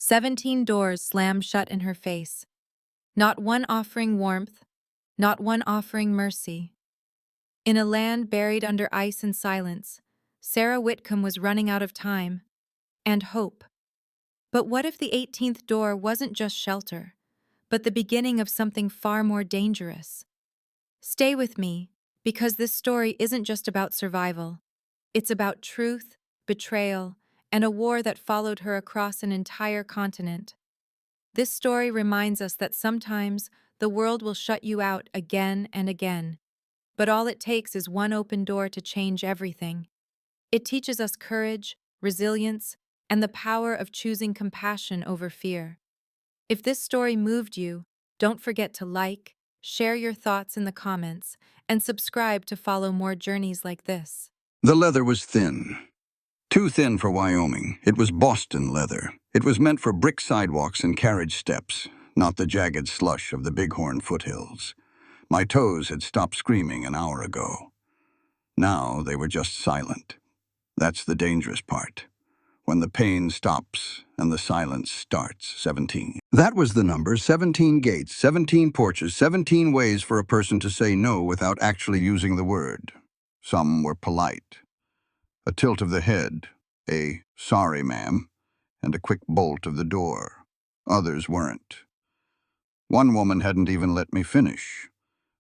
17 doors slammed shut in her face. Not one offering warmth, not one offering mercy. In a land buried under ice and silence, Sarah Whitcomb was running out of time and hope. But what if the 18th door wasn't just shelter, but the beginning of something far more dangerous? Stay with me, because this story isn't just about survival. It's about truth, betrayal, and a war that followed her across an entire continent. This story reminds us that sometimes the world will shut you out again and again, but all it takes is one open door to change everything. It teaches us courage, resilience, and the power of choosing compassion over fear. If this story moved you, don't forget to like, share your thoughts in the comments, and subscribe to follow more journeys like this. The leather was thin. Too thin for Wyoming. It was Boston leather. It was meant for brick sidewalks and carriage steps, not the jagged slush of the Bighorn foothills. My toes had stopped screaming an hour ago. Now they were just silent. That's the dangerous part. When the pain stops and the silence starts. 17. That was the number. 17 gates, 17 porches, 17 ways for a person to say no without actually using the word. Some were polite. A tilt of the head, a "sorry, ma'am," and a quick bolt of the door. Others weren't. One woman hadn't even let me finish.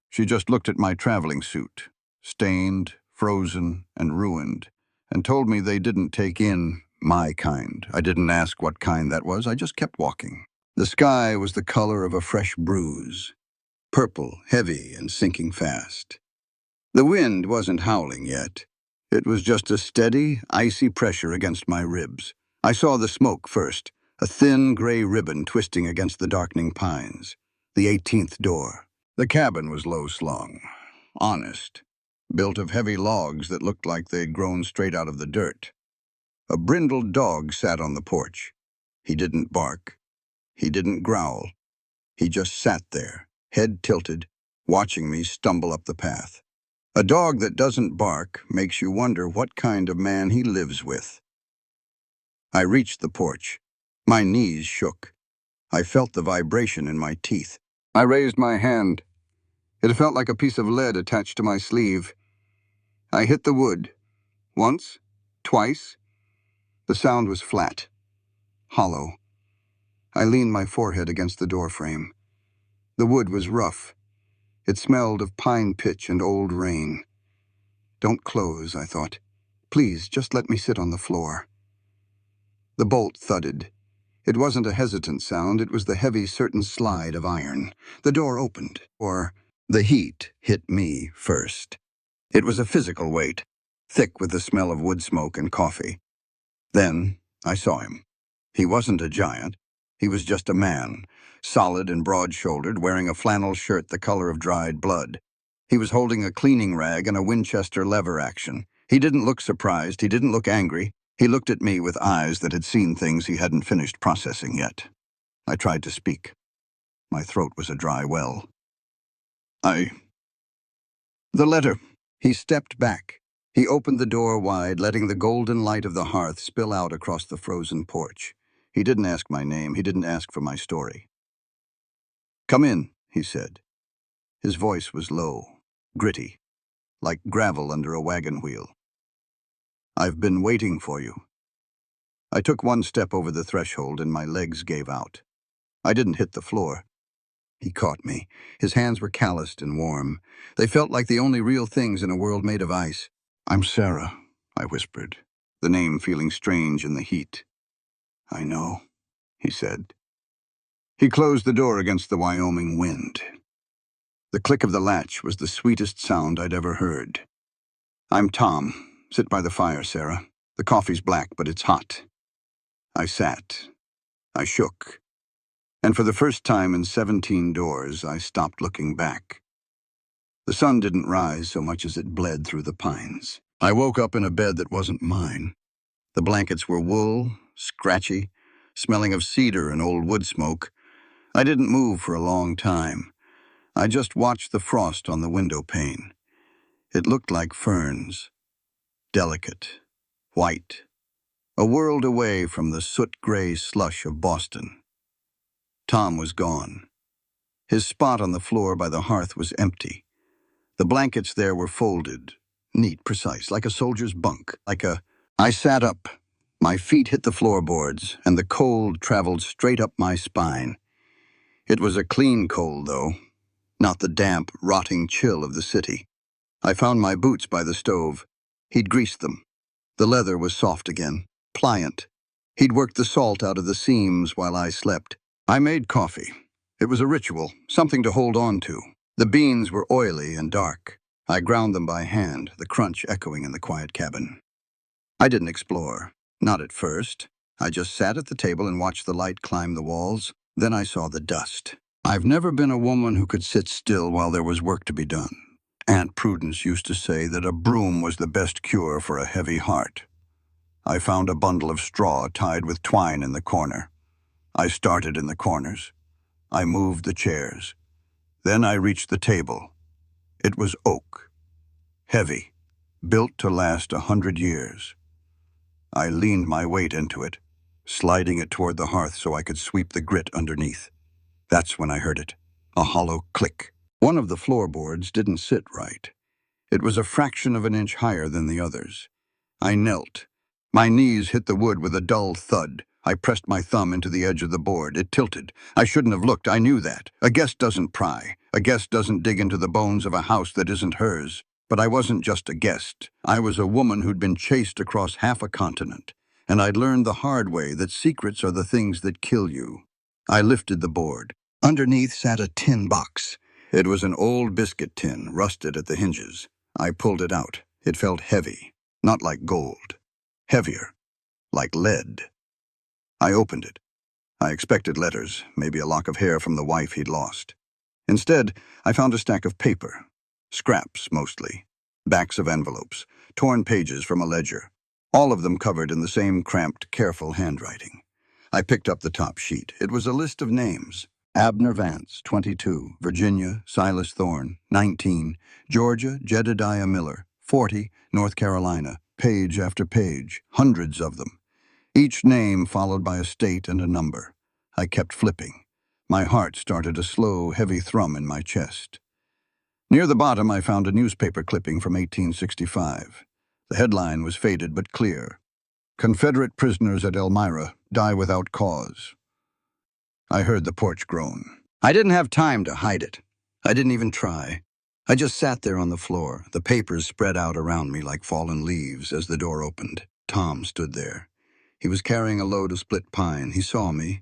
She just looked at my traveling suit, stained, frozen, and ruined, and told me they didn't take in my kind. I didn't ask what kind that was, I just kept walking. The sky was the color of a fresh bruise, purple, heavy, and sinking fast. The wind wasn't howling yet. It was just a steady, icy pressure against my ribs. I saw the smoke first, a thin gray ribbon twisting against the darkening pines. The 18th door. The cabin was low-slung, honest, built of heavy logs that looked like they'd grown straight out of the dirt. A brindled dog sat on the porch. He didn't bark. He didn't growl. He just sat there, head tilted, watching me stumble up the path. A dog that doesn't bark makes you wonder what kind of man he lives with. I reached the porch. My knees shook. I felt the vibration in my teeth. I raised my hand. It felt like a piece of lead attached to my sleeve. I hit the wood. Once, twice. The sound was flat, hollow. I leaned my forehead against the doorframe. The wood was rough. It smelled of pine pitch and old rain. Don't close, I thought. Please, just let me sit on the floor. The bolt thudded. It wasn't a hesitant sound, it was the heavy, certain slide of iron. The door opened, or the heat hit me first. It was a physical weight, thick with the smell of wood smoke and coffee. Then I saw him. He wasn't a giant. He was just a man, solid and broad-shouldered, wearing a flannel shirt the color of dried blood. He was holding a cleaning rag and a Winchester lever action. He didn't look surprised. He didn't look angry. He looked at me with eyes that had seen things he hadn't finished processing yet. I tried to speak. My throat was a dry well. The letter. He stepped back. He opened the door wide, letting the golden light of the hearth spill out across the frozen porch. He didn't ask my name. He didn't ask for my story. "Come in," he said. His voice was low, gritty, like gravel under a wagon wheel. "I've been waiting for you." I took one step over the threshold and my legs gave out. I didn't hit the floor. He caught me. His hands were calloused and warm. They felt like the only real things in a world made of ice. "I'm Sarah," I whispered, the name feeling strange in the heat. "I know," he said. He closed the door against the Wyoming wind. The click of the latch was the sweetest sound I'd ever heard. "I'm Tom. Sit by the fire, Sarah. The coffee's black, but it's hot." I sat. I shook. And for the first time in 17 doors, I stopped looking back. The sun didn't rise so much as it bled through the pines. I woke up in a bed that wasn't mine. The blankets were wool, scratchy, smelling of cedar and old wood smoke. I didn't move for a long time. I just watched the frost on the window pane. It looked like ferns, delicate, white, a world away from the soot-gray slush of Boston. Tom was gone. His spot on the floor by the hearth was empty. The blankets there were folded, neat, precise, like a soldier's bunk, I sat up. My feet hit the floorboards, and the cold traveled straight up my spine. It was a clean cold, though, not the damp, rotting chill of the city. I found my boots by the stove. He'd greased them. The leather was soft again, pliant. He'd worked the salt out of the seams while I slept. I made coffee. It was a ritual, something to hold on to. The beans were oily and dark. I ground them by hand, the crunch echoing in the quiet cabin. I didn't explore, not at first. I just sat at the table and watched the light climb the walls. Then I saw the dust. I've never been a woman who could sit still while there was work to be done. Aunt Prudence used to say that a broom was the best cure for a heavy heart. I found a bundle of straw tied with twine in the corner. I started in the corners. I moved the chairs. Then I reached the table. It was oak, heavy, built to last 100 years. I leaned my weight into it, sliding it toward the hearth so I could sweep the grit underneath. That's when I heard it, a hollow click. One of the floorboards didn't sit right. It was a fraction of an inch higher than the others. I knelt. My knees hit the wood with a dull thud. I pressed my thumb into the edge of the board. It tilted. I shouldn't have looked. I knew that. A guest doesn't pry. A guest doesn't dig into the bones of a house that isn't hers. But I wasn't just a guest. I was a woman who'd been chased across half a continent. And I'd learned the hard way that secrets are the things that kill you. I lifted the board. Underneath sat a tin box. It was an old biscuit tin, rusted at the hinges. I pulled it out. It felt heavy, not like gold. Heavier, like lead. I opened it. I expected letters, maybe a lock of hair from the wife he'd lost. Instead, I found a stack of paper. Scraps, mostly. Backs of envelopes. Torn pages from a ledger. All of them covered in the same cramped, careful handwriting. I picked up the top sheet. It was a list of names. Abner Vance, 22, Virginia, Silas Thorne, 19, Georgia, Jedediah Miller, 40, North Carolina, page after page, hundreds of them. Each name followed by a state and a number. I kept flipping. My heart started a slow, heavy thrum in my chest. Near the bottom, I found a newspaper clipping from 1865. The headline was faded but clear. Confederate prisoners at Elmira die without cause. I heard the porch groan. I didn't have time to hide it. I didn't even try. I just sat there on the floor, the papers spread out around me like fallen leaves as the door opened. Tom stood there. He was carrying a load of split pine. He saw me.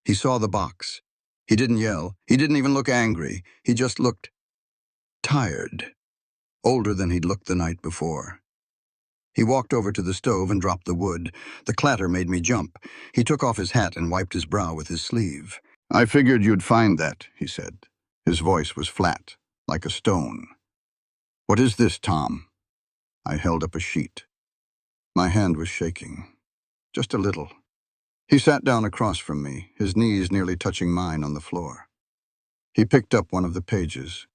He saw the box. He didn't yell. He didn't even look angry. He just looked tired, older than he'd looked the night before. He walked over to the stove and dropped the wood. The clatter made me jump. He took off his hat and wiped his brow with his sleeve. I figured you'd find that, he said. His voice was flat, like a stone. What is this, Tom? I held up a sheet. My hand was shaking. Just a little. He sat down across from me, his knees nearly touching mine on the floor. He picked up one of the pages.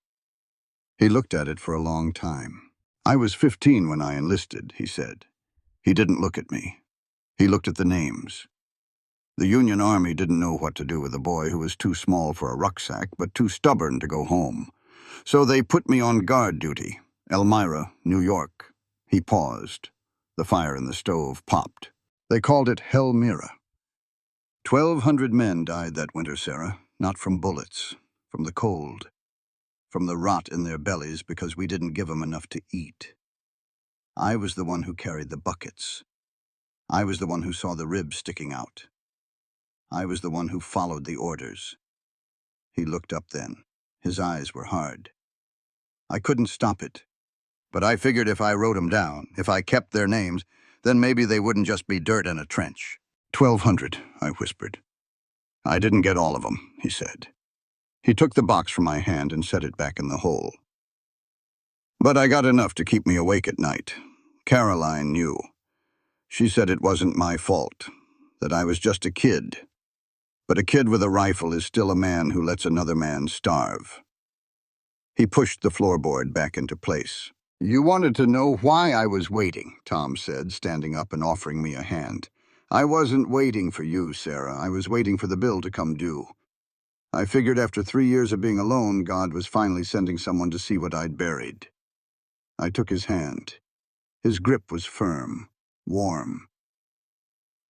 He looked at it for a long time. I was 15 when I enlisted, he said. He didn't look at me. He looked at the names. The Union Army didn't know what to do with a boy who was too small for a rucksack, but too stubborn to go home. So they put me on guard duty. Elmira, New York. He paused. The fire in the stove popped. They called it Helmira. 1,200 men died that winter, Sarah. Not from bullets, from the cold. From the rot in their bellies because we didn't give them enough to eat. I was the one who carried the buckets. I was the one who saw the ribs sticking out. I was the one who followed the orders. He looked up then. His eyes were hard. I couldn't stop it. But I figured if I wrote them down, if I kept their names, then maybe they wouldn't just be dirt in a trench. 1,200, I whispered. I didn't get all of them, he said. He took the box from my hand and set it back in the hole. But I got enough to keep me awake at night. Caroline knew. She said it wasn't my fault, that I was just a kid. But a kid with a rifle is still a man who lets another man starve. He pushed the floorboard back into place. You wanted to know why I was waiting, Tom said, standing up and offering me a hand. I wasn't waiting for you, Sarah. I was waiting for the bill to come due. I figured after 3 years of being alone, God was finally sending someone to see what I'd buried. I took his hand. His grip was firm, warm.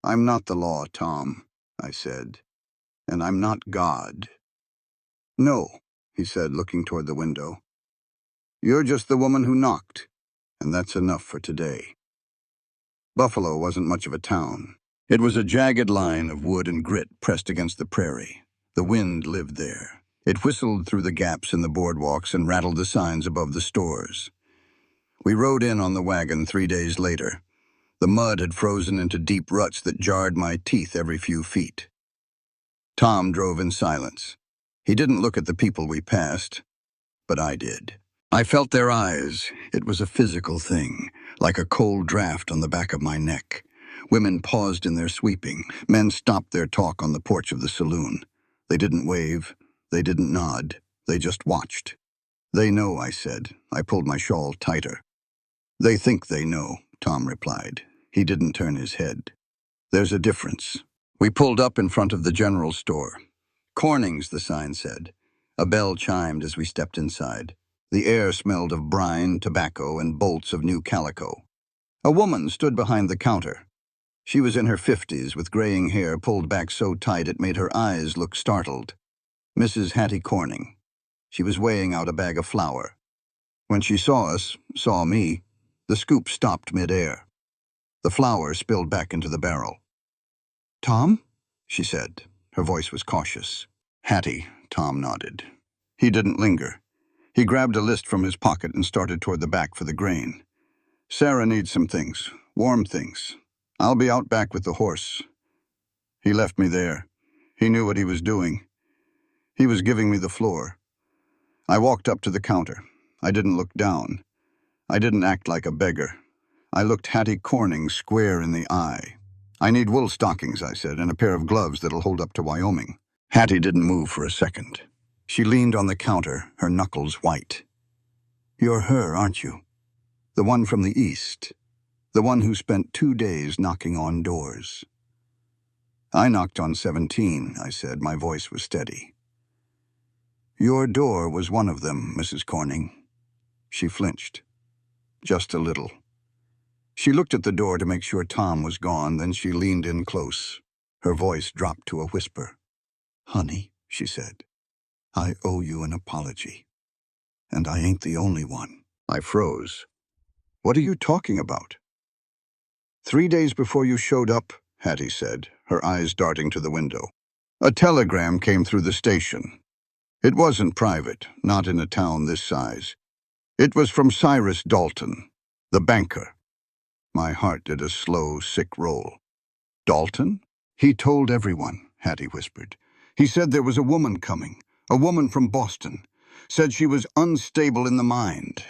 I'm not the law, Tom, I said, and I'm not God. No, he said, looking toward the window. You're just the woman who knocked, and that's enough for today. Buffalo wasn't much of a town. It was a jagged line of wood and grit pressed against the prairie. The wind lived there. It whistled through the gaps in the boardwalks and rattled the signs above the stores. We rode in on the wagon 3 days later. The mud had frozen into deep ruts that jarred my teeth every few feet. Tom drove in silence. He didn't look at the people we passed, but I did. I felt their eyes. It was a physical thing, like a cold draft on the back of my neck. Women paused in their sweeping. Men stopped their talk on the porch of the saloon. They didn't wave. They didn't nod. They just watched. They know, I said. I pulled my shawl tighter. They think they know, Tom replied. He didn't turn his head. There's a difference. We pulled up in front of the general store. Corning's, the sign said. A bell chimed as we stepped inside. The air smelled of brine, tobacco, and bolts of new calico. A woman stood behind the counter. She was in her 50s, with graying hair pulled back so tight it made her eyes look startled. Mrs. Hattie Corning. She was weighing out a bag of flour. When she saw us, saw me, the scoop stopped mid-air. The flour spilled back into the barrel. Tom? She said. Her voice was cautious. Hattie, Tom nodded. He didn't linger. He grabbed a list from his pocket and started toward the back for the grain. Sarah needs some things, warm things. I'll be out back with the horse. He left me there. He knew what he was doing. He was giving me the floor. I walked up to the counter. I didn't look down. I didn't act like a beggar. I looked Hattie Corning square in the eye. I need wool stockings, I said, and a pair of gloves that'll hold up to Wyoming. Hattie didn't move for a second. She leaned on the counter, her knuckles white. You're her, aren't you? The one from the east. The one who spent 2 days knocking on doors. I knocked on 17, I said. My voice was steady. Your door was one of them, Mrs. Corning. She flinched. Just a little. She looked at the door to make sure Tom was gone, then she leaned in close. Her voice dropped to a whisper. Honey, she said, I owe you an apology. And I ain't the only one. I froze. What are you talking about? 3 days before you showed up, Hattie said, her eyes darting to the window. A telegram came through the station. It wasn't private, not in a town this size. It was from Cyrus Dalton, the banker. My heart did a slow, sick roll. Dalton? He told everyone, Hattie whispered. He said there was a woman coming, a woman from Boston. Said she was unstable in the mind.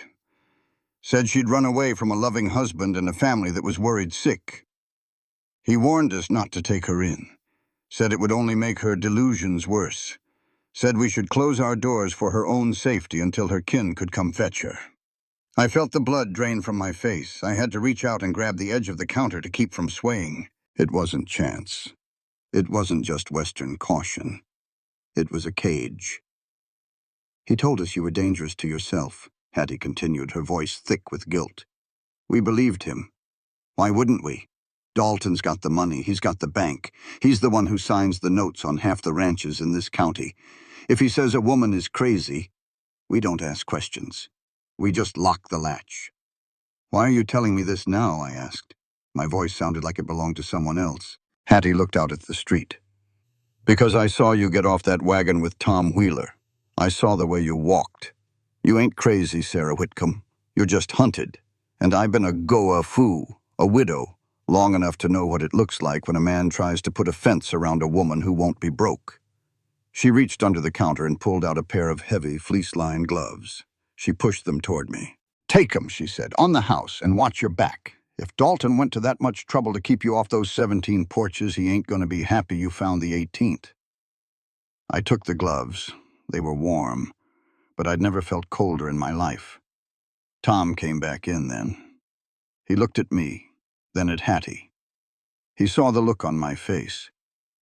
Said she'd run away from a loving husband and a family that was worried sick. He warned us not to take her in. Said it would only make her delusions worse. Said we should close our doors for her own safety until her kin could come fetch her. I felt the blood drain from my face. I had to reach out and grab the edge of the counter to keep from swaying. It wasn't chance. It wasn't just Western caution. It was a cage. He told us you were dangerous to yourself, Hattie continued, her voice thick with guilt. We believed him. Why wouldn't we? Dalton's got the money. He's got the bank. He's the one who signs the notes on half the ranches in this county. If he says a woman is crazy, we don't ask questions. We just lock the latch. Why are you telling me this now? I asked. My voice sounded like it belonged to someone else. Hattie looked out at the street. Because I saw you get off that wagon with Tom Wheeler. I saw the way you walked. You ain't crazy, Sarah Whitcomb. You're just hunted. And I've been a Goa foo, a widow, long enough to know what it looks like when a man tries to put a fence around a woman who won't be broke. She reached under the counter and pulled out a pair of heavy, fleece-lined gloves. She pushed them toward me. Take 'em, she said, on the house, and watch your back. If Dalton went to that much trouble to keep you off those 17 porches, he ain't gonna be happy you found the 18th. I took the gloves. They were warm, but I'd never felt colder in my life. Tom came back in then. He looked at me, then at Hattie. He saw the look on my face.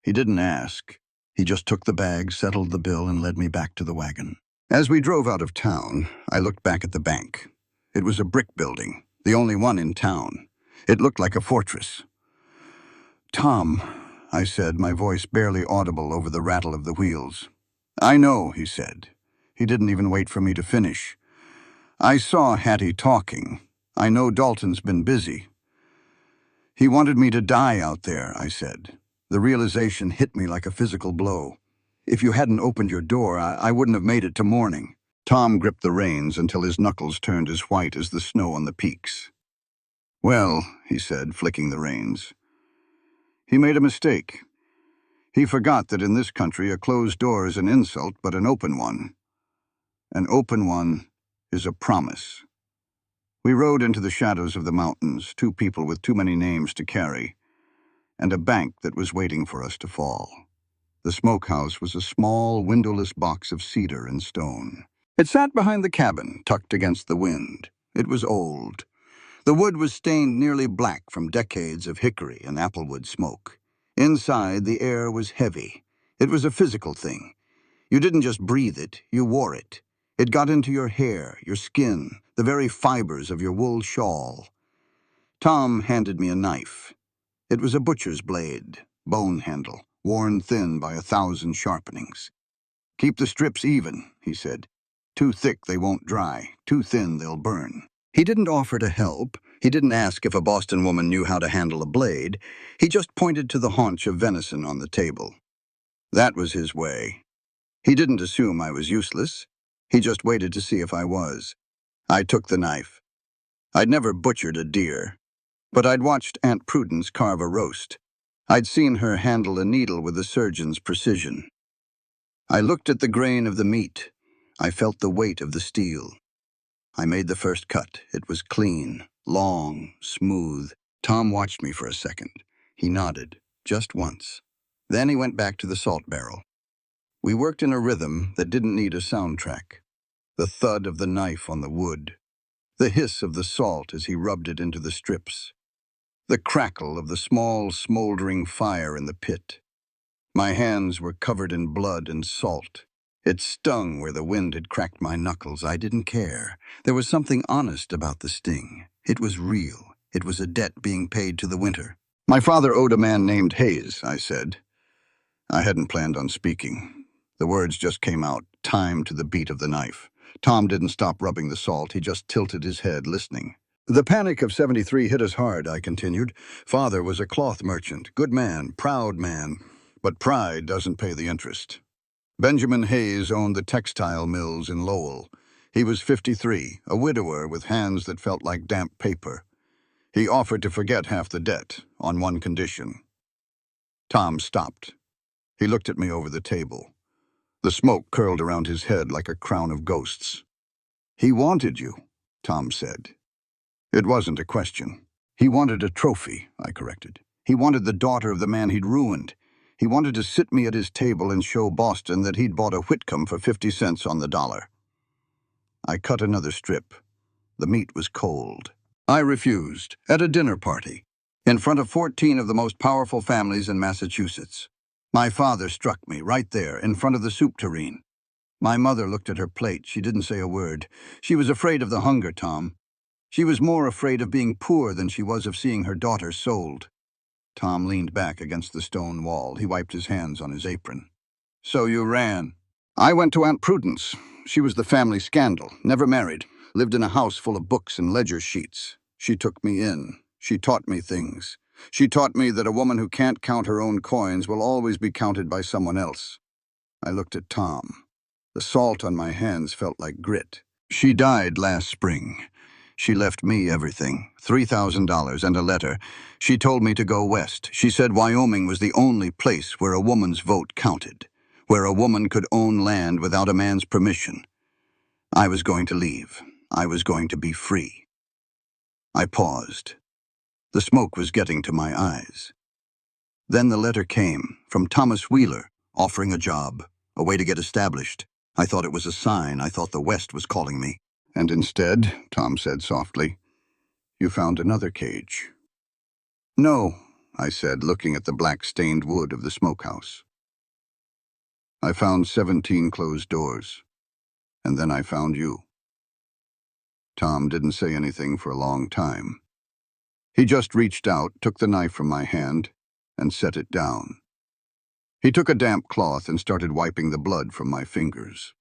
He didn't ask. He just took the bag, settled the bill, and led me back to the wagon. As we drove out of town, I looked back at the bank. It was a brick building, the only one in town. It looked like a fortress. "Tom," I said, my voice barely audible over the rattle of the wheels. "I know," he said. He didn't even wait for me to finish. "I saw Hattie talking. I know Dalton's been busy." "He wanted me to die out there," I said. The realization hit me like a physical blow. "If you hadn't opened your door, I wouldn't have made it to morning." Tom gripped the reins until his knuckles turned as white as the snow on the peaks. "Well," he said, flicking the reins, "he made a mistake. He forgot that in this country a closed door is an insult, but an open one is a promise." We rode into the shadows of the mountains, two people with too many names to carry, and a bank that was waiting for us to fall. The smokehouse was a small, windowless box of cedar and stone. It sat behind the cabin, tucked against the wind. It was old. The wood was stained nearly black from decades of hickory and applewood smoke. Inside, the air was heavy. It was a physical thing. You didn't just breathe it, you wore it. It got into your hair, your skin, the very fibers of your wool shawl. Tom handed me a knife. It was a butcher's blade, bone handle, worn thin by 1,000 sharpenings. "Keep the strips even," he said. "Too thick they won't dry, too thin they'll burn." He didn't offer to help. He didn't ask if a Boston woman knew how to handle a blade. He just pointed to the haunch of venison on the table. That was his way. He didn't assume I was useless. He just waited to see if I was. I took the knife. I'd never butchered a deer, but I'd watched Aunt Prudence carve a roast. I'd seen her handle a needle with a surgeon's precision. I looked at the grain of the meat. I felt the weight of the steel. I made the first cut. It was clean, long, smooth. Tom watched me for a second. He nodded, just once. Then he went back to the salt barrel. We worked in a rhythm that didn't need a soundtrack. The thud of the knife on the wood. The hiss of the salt as he rubbed it into the strips. The crackle of the small, smoldering fire in the pit. My hands were covered in blood and salt. It stung where the wind had cracked my knuckles. I didn't care. There was something honest about the sting. It was real. It was a debt being paid to the winter. "My father owed a man named Hayes," I said. I hadn't planned on speaking. The words just came out, timed to the beat of the knife. Tom didn't stop rubbing the salt. He just tilted his head, listening. "The panic of '73 hit us hard," I continued. "Father was a cloth merchant. Good man, proud man. But pride doesn't pay the interest. Benjamin Hayes owned the textile mills in Lowell. He was 53, a widower with hands that felt like damp paper. He offered to forget half the debt, on one condition." Tom stopped. He looked at me over the table. The smoke curled around his head like a crown of ghosts. "He wanted you," Tom said. It wasn't a question. "He wanted a trophy," I corrected. "He wanted the daughter of the man he'd ruined. He wanted to sit me at his table and show Boston that he'd bought a Whitcomb for 50 cents on the dollar." I cut another strip. The meat was cold. I refused, at a dinner party, in front of 14 of the most powerful families in Massachusetts. My father struck me right there, in front of the soup tureen. My mother looked at her plate. She didn't say a word. She was afraid of the hunger, Tom. She was more afraid of being poor than she was of seeing her daughter sold. Tom leaned back against the stone wall. He wiped his hands on his apron. "So you ran." "I went to Aunt Prudence. She was the family scandal. Never married. Lived in a house full of books and ledger sheets. She took me in. She taught me things. She taught me that a woman who can't count her own coins will always be counted by someone else." I looked at Tom. The salt on my hands felt like grit. "She died last spring. She left me everything, $3,000 and a letter. She told me to go west. She said Wyoming was the only place where a woman's vote counted, where a woman could own land without a man's permission. I was going to leave. I was going to be free." I paused. The smoke was getting to my eyes. Then the letter came, from Thomas Wheeler, offering a job, a way to get established. I thought it was a sign. I thought the West was calling me. "And instead," Tom said softly, "you found another cage." "No," I said, looking at the black-stained wood of the smokehouse. I found 17 closed doors, and then I found you. Tom didn't say anything for a long time. He just reached out, took the knife from my hand, and set it down. He took a damp cloth and started wiping the blood from my fingers.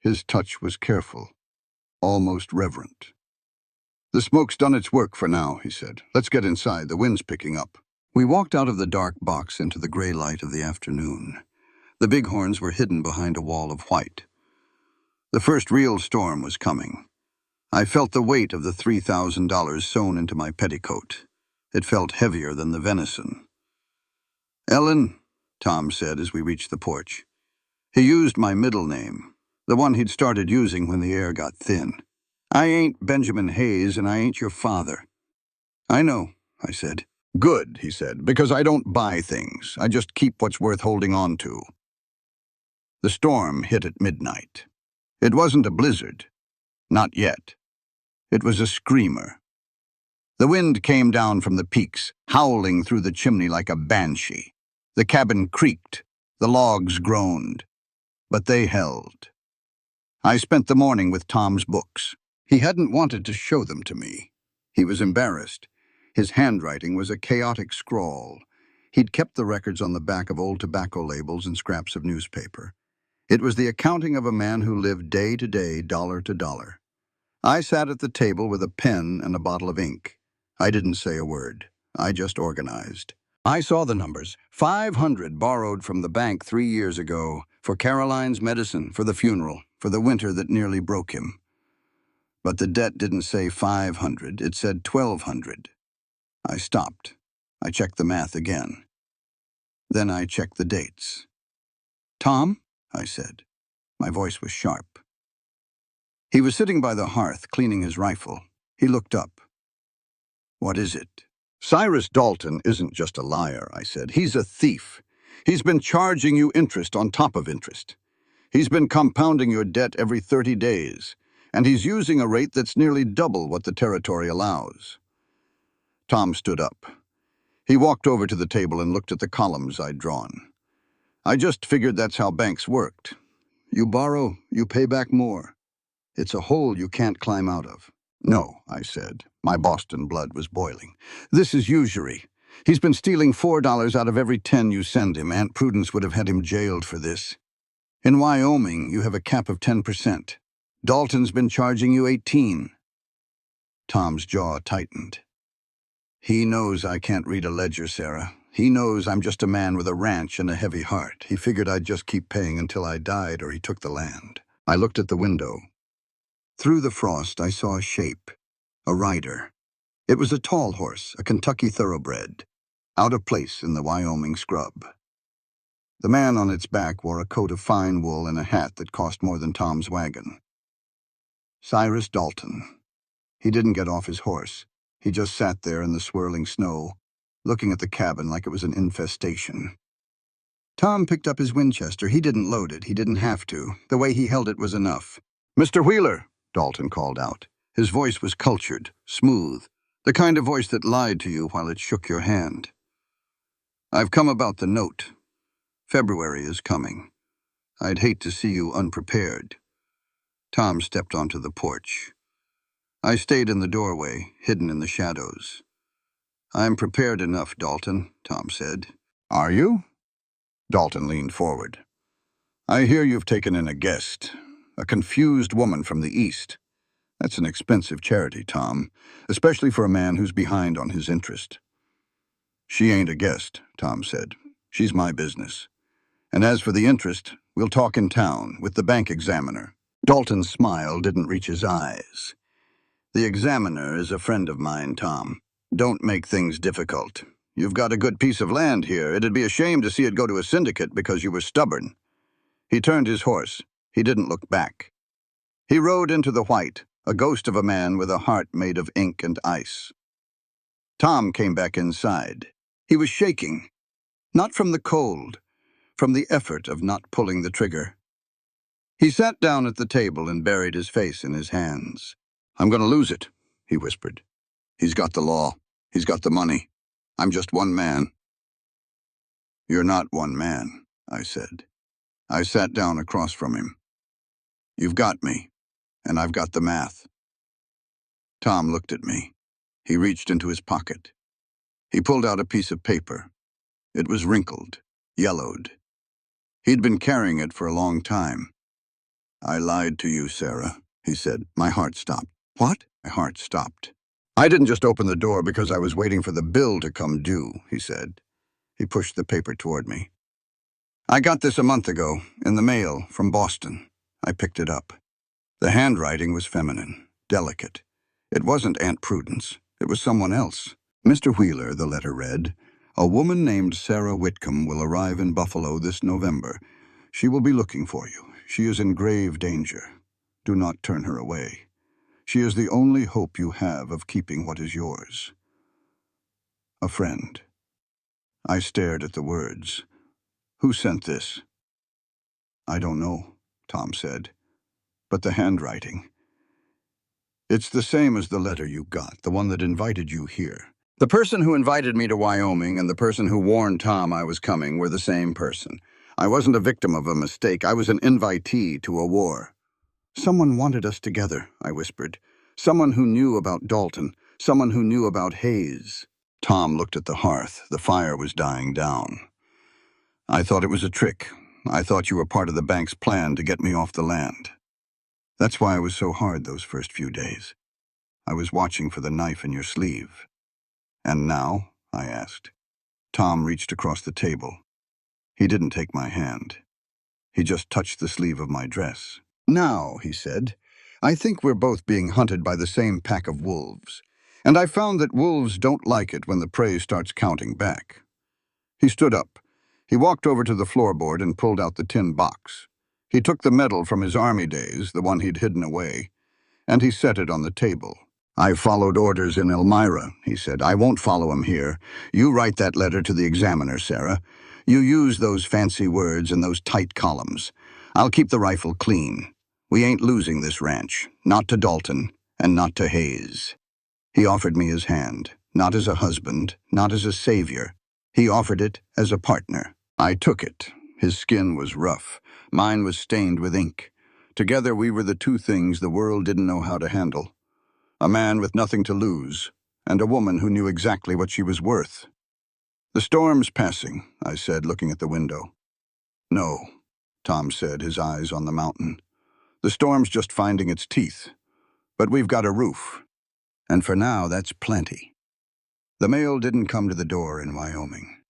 His touch was careful, almost reverent. "The smoke's done its work for now," he said. "Let's get inside. The wind's picking up." We walked out of the dark box into the gray light of the afternoon. The bighorns were hidden behind a wall of white. The first real storm was coming. I felt the weight of the $3,000 sewn into my petticoat. It felt heavier than the venison. "Ellen," Tom said as we reached the porch. He used my middle name, the one he'd started using when the air got thin. "I ain't Benjamin Hayes, and I ain't your father." "I know," I said. "Good," he said, "because I don't buy things. I just keep what's worth holding on to." The storm hit at midnight. It wasn't a blizzard. Not yet. It was a screamer. The wind came down from the peaks, howling through the chimney like a banshee. The cabin creaked. The logs groaned. But they held. I spent the morning with Tom's books. He hadn't wanted to show them to me. He was embarrassed. His handwriting was a chaotic scrawl. He'd kept the records on the back of old tobacco labels and scraps of newspaper. It was the accounting of a man who lived day to day, dollar to dollar. I sat at the table with a pen and a bottle of ink. I didn't say a word. I just organized. I saw the numbers. 500 borrowed from the bank 3 years ago for Caroline's medicine, for the funeral, for the winter that nearly broke him. But the debt didn't say 500, it said 1,200. I stopped. I checked the math again. Then I checked the dates. "Tom?" I said. My voice was sharp. He was sitting by the hearth, cleaning his rifle. He looked up. "What is it?" "Cyrus Dalton isn't just a liar," I said. "He's a thief. He's been charging you interest on top of interest. He's been compounding your debt every 30 days, and he's using a rate that's nearly double what the territory allows." Tom stood up. He walked over to the table and looked at the columns I'd drawn. "I just figured that's how banks worked. You borrow, you pay back more. It's a hole you can't climb out of." "No," I said. My Boston blood was boiling. "This is usury. He's been stealing $4 out of every 10 you send him. Aunt Prudence would have had him jailed for this. In Wyoming, you have a cap of 10%. Dalton's been charging you 18. Tom's jaw tightened. "He knows I can't read a ledger, Sarah. He knows I'm just a man with a ranch and a heavy heart. He figured I'd just keep paying until I died or he took the land." I looked at the window. Through the frost, I saw a shape. A rider. It was a tall horse, a Kentucky thoroughbred, out of place in the Wyoming scrub. The man on its back wore a coat of fine wool and a hat that cost more than Tom's wagon. Cyrus Dalton. He didn't get off his horse. He just sat there in the swirling snow, looking at the cabin like it was an infestation. Tom picked up his Winchester. He didn't load it. He didn't have to. The way he held it was enough. "Mr. Wheeler," Dalton called out. His voice was cultured, smooth, the kind of voice that lied to you while it shook your hand. "I've come about the note. February is coming. I'd hate to see you unprepared." Tom stepped onto the porch. I stayed in the doorway, hidden in the shadows. "I'm prepared enough, Dalton," Tom said. "Are you?" Dalton leaned forward. "I hear you've taken in a guest, a confused woman from the East. That's an expensive charity, Tom, especially for a man who's behind on his interest." "She ain't a guest," Tom said. "She's my business. And as for the interest, we'll talk in town, with the bank examiner." Dalton's smile didn't reach his eyes. "The examiner is a friend of mine, Tom. Don't make things difficult. You've got a good piece of land here. It'd be a shame to see it go to a syndicate because you were stubborn." He turned his horse. He didn't look back. He rode into the white, a ghost of a man with a heart made of ink and ice. Tom came back inside. He was shaking. Not from the cold, from the effort of not pulling the trigger. He sat down at the table and buried his face in his hands. "I'm going to lose it," he whispered. "He's got the law. He's got the money. I'm just one man." "You're not one man," I said. I sat down across from him. "You've got me, and I've got the math." Tom looked at me. He reached into his pocket. He pulled out a piece of paper. It was wrinkled, yellowed. He'd been carrying it for a long time. "I lied to you, Sarah," he said. My heart stopped. "What?" My heart stopped. "I didn't just open the door because I was waiting for the bill to come due," he said. He pushed the paper toward me. "I got this a month ago, in the mail, from Boston." I picked it up. The handwriting was feminine, delicate. It wasn't Aunt Prudence. It was someone else. "Mr. Wheeler," the letter read, "a woman named Sarah Whitcomb will arrive in Buffalo this November. She will be looking for you. She is in grave danger. Do not turn her away. She is the only hope you have of keeping what is yours. A friend." I stared at the words. "Who sent this?" "I don't know," Tom said. "But the handwriting. It's the same as the letter you got, the one that invited you here. The person who invited me to Wyoming and the person who warned Tom I was coming were the same person. I wasn't a victim of a mistake. I was an invitee to a war." "Someone wanted us together," I whispered. "Someone who knew about Dalton. Someone who knew about Hayes." Tom looked at the hearth. The fire was dying down. "I thought it was a trick. I thought you were part of the bank's plan to get me off the land. That's why I was so hard those first few days. I was watching for the knife in your sleeve." "And now?" I asked. Tom reached across the table. He didn't take my hand. He just touched the sleeve of my dress. "Now," he said, "I think we're both being hunted by the same pack of wolves. And I found that wolves don't like it when the prey starts counting back." He stood up. He walked over to the floorboard and pulled out the tin box. He took the medal from his army days, the one he'd hidden away, and he set it on the table. "I followed orders in Elmira," he said. "I won't follow 'em here. You write that letter to the Examiner, Sarah. You use those fancy words and those tight columns. I'll keep the rifle clean. We ain't losing this ranch. Not to Dalton, and not to Hayes." He offered me his hand, not as a husband, not as a savior. He offered it as a partner. I took it. His skin was rough. Mine was stained with ink. Together we were the two things the world didn't know how to handle. A man with nothing to lose, and a woman who knew exactly what she was worth. "The storm's passing," I said, looking at the window. "No," Tom said, his eyes on the mountain. "The storm's just finding its teeth. But we've got a roof. And for now, that's plenty." The mail didn't come to the door in Wyoming.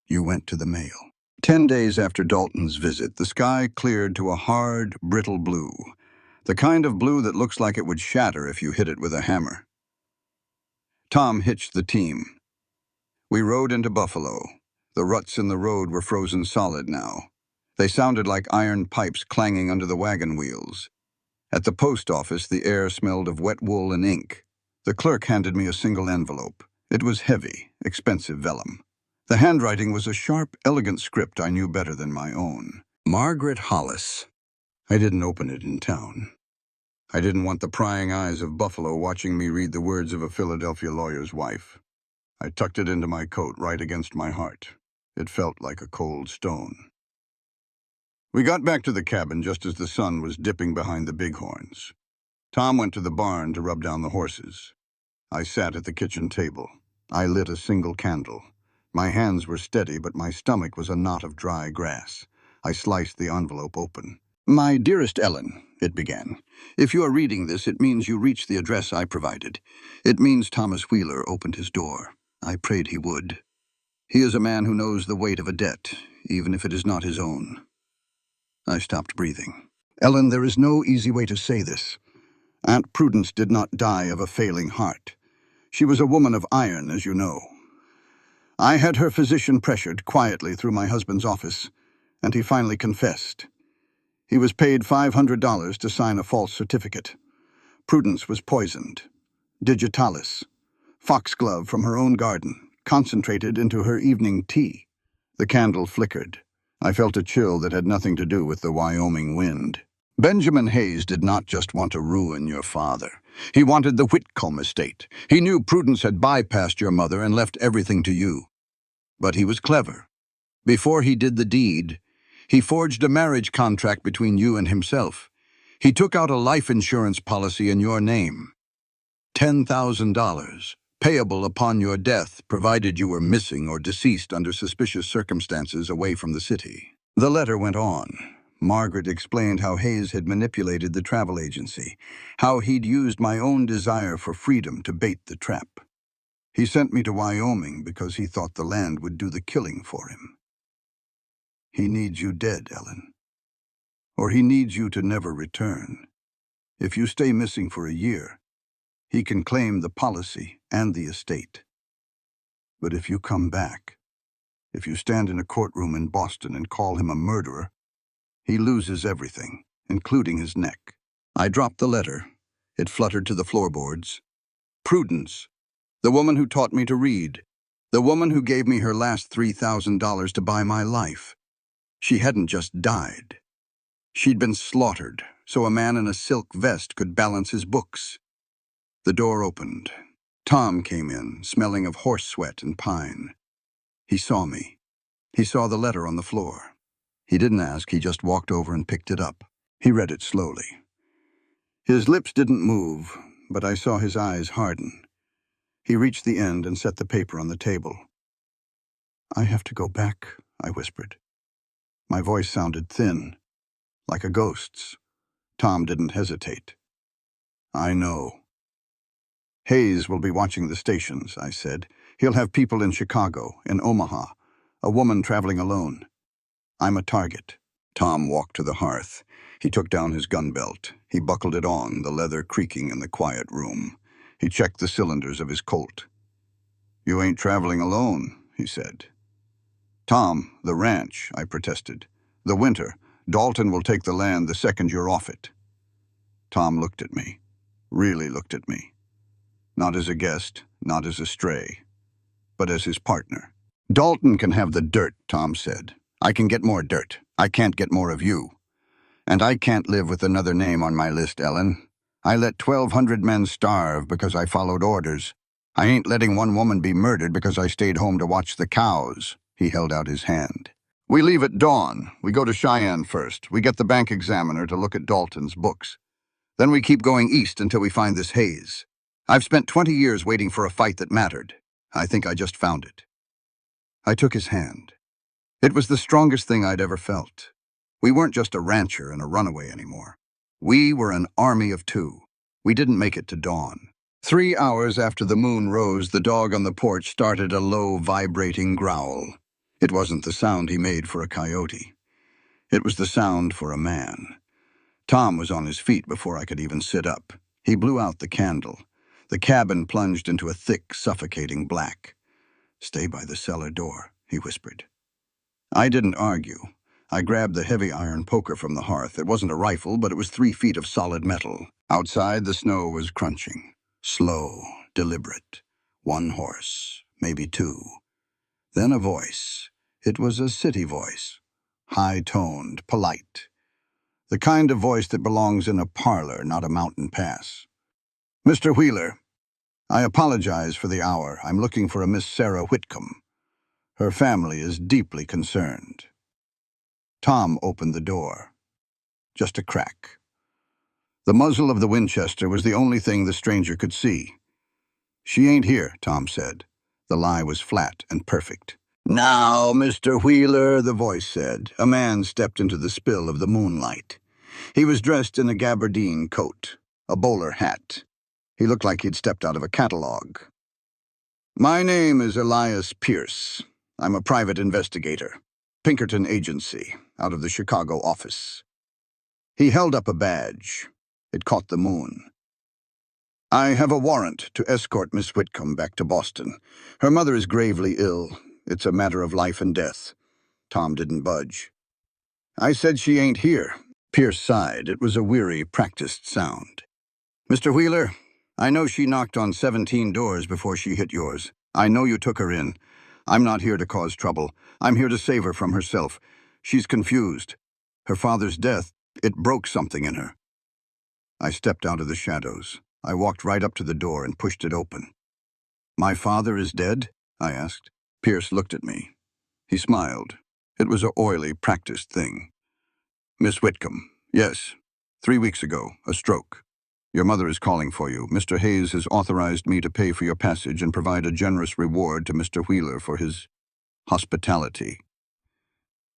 You went to the mail. 10 days after Dalton's visit, the sky cleared to a hard, brittle blue. The kind of blue that looks like it would shatter if you hit it with a hammer. Tom hitched the team. We rode into Buffalo. The ruts in the road were frozen solid now. They sounded like iron pipes clanging under the wagon wheels. At the post office, the air smelled of wet wool and ink. The clerk handed me a single envelope. It was heavy, expensive vellum. The handwriting was a sharp, elegant script I knew better than my own. Margaret Hollis. I didn't open it in town. I didn't want the prying eyes of Buffalo watching me read the words of a Philadelphia lawyer's wife. I tucked it into my coat right against my heart. It felt like a cold stone. We got back to the cabin just as the sun was dipping behind the bighorns. Tom went to the barn to rub down the horses. I sat at the kitchen table. I lit a single candle. My hands were steady, but my stomach was a knot of dry grass. I sliced the envelope open. "My dearest Ellen," it began. "If you are reading this, it means you reached the address I provided. It means Thomas Wheeler opened his door. I prayed he would. He is a man who knows the weight of a debt, even if it is not his own." I stopped breathing. "Ellen, there is no easy way to say this. Aunt Prudence did not die of a failing heart. She was a woman of iron, as you know. I had her physician pressured quietly through my husband's office, and he finally confessed. He was paid $500 to sign a false certificate. Prudence was poisoned. Digitalis. Foxglove from her own garden, concentrated into her evening tea." The candle flickered. I felt a chill that had nothing to do with the Wyoming wind. "Benjamin Hayes did not just want to ruin your father. He wanted the Whitcomb estate. He knew Prudence had bypassed your mother and left everything to you. But he was clever. Before he did the deed, he forged a marriage contract between you and himself. He took out a life insurance policy in your name. $10,000, payable upon your death, provided you were missing or deceased under suspicious circumstances away from the city. The letter went on. Margaret explained how Hayes had manipulated the travel agency, how he'd used my own desire for freedom to bait the trap. He sent me to Wyoming because he thought the land would do the killing for him. He needs you dead, Ellen. Or he needs you to never return. If you stay missing for a year, he can claim the policy and the estate. But if you come back, if you stand in a courtroom in Boston and call him a murderer, he loses everything, including his neck. I dropped the letter. It fluttered to the floorboards. Prudence, the woman who taught me to read, the woman who gave me her last $3,000 to buy my life. She hadn't just died. She'd been slaughtered so a man in a silk vest could balance his books. The door opened. Tom came in, smelling of horse sweat and pine. He saw me. He saw the letter on the floor. He didn't ask, he just walked over and picked it up. He read it slowly. His lips didn't move, but I saw his eyes harden. He reached the end and set the paper on the table. "I have to go back," I whispered. My voice sounded thin, like a ghost's. Tom didn't hesitate. "I know." "Hayes will be watching the stations," I said. "He'll have people in Chicago, in Omaha, a woman traveling alone. I'm a target." Tom walked to the hearth. He took down his gun belt. He buckled it on, the leather creaking in the quiet room. He checked the cylinders of his Colt. "You ain't traveling alone," he said. "Tom, the ranch," I protested. "The winter. Dalton will take the land the second you're off it." Tom looked at me. Really looked at me. Not as a guest, not as a stray, but as his partner. "Dalton can have the dirt," Tom said. "I can get more dirt. I can't get more of you. And I can't live with another name on my list, Ellen. I let 1,200 men starve because I followed orders. I ain't letting one woman be murdered because I stayed home to watch the cows." He held out his hand. "We leave at dawn. We go to Cheyenne first. We get the bank examiner to look at Dalton's books. Then we keep going east until we find this Hayes. I've spent 20 years waiting for a fight that mattered. I think I just found it." I took his hand. It was the strongest thing I'd ever felt. We weren't just a rancher and a runaway anymore. We were an army of two. We didn't make it to dawn. 3 hours after the moon rose, the dog on the porch started a low, vibrating growl. It wasn't the sound he made for a coyote. It was the sound for a man. Tom was on his feet before I could even sit up. He blew out the candle. The cabin plunged into a thick, suffocating black. "Stay by the cellar door," he whispered. I didn't argue. I grabbed the heavy iron poker from the hearth. It wasn't a rifle, but it was 3 feet of solid metal. Outside, the snow was crunching. Slow, deliberate. 1 horse, maybe 2. Then a voice. It was a city voice. High-toned, polite. The kind of voice that belongs in a parlor, not a mountain pass. "Mr. Wheeler, I apologize for the hour. I'm looking for a Miss Sarah Whitcomb. Her family is deeply concerned." Tom opened the door. Just a crack. The muzzle of the Winchester was the only thing the stranger could see. "She ain't here," Tom said. The lie was flat and perfect. "Now, Mr. Wheeler," the voice said. A man stepped into the spill of the moonlight. He was dressed in a gabardine coat, a bowler hat. He looked like he'd stepped out of a catalog. "My name is Elias Pierce. I'm a private investigator. Pinkerton Agency, out of the Chicago office." He held up a badge. It caught the moon. "I have a warrant to escort Miss Whitcomb back to Boston. Her mother is gravely ill. It's a matter of life and death." Tom didn't budge. "I said she ain't here." Pierce sighed. It was a weary, practiced sound. "Mr. Wheeler, I know she knocked on 17 doors before she hit yours. I know you took her in. I'm not here to cause trouble. I'm here to save her from herself. She's confused. Her father's death, it broke something in her." I stepped out of the shadows. I walked right up to the door and pushed it open. "My father is dead?" I asked. Pierce looked at me. He smiled. It was a oily, practiced thing. "Miss Whitcomb, yes. 3 weeks ago, a stroke. Your mother is calling for you. Mr. Hayes has authorized me to pay for your passage and provide a generous reward to Mr. Wheeler for his hospitality."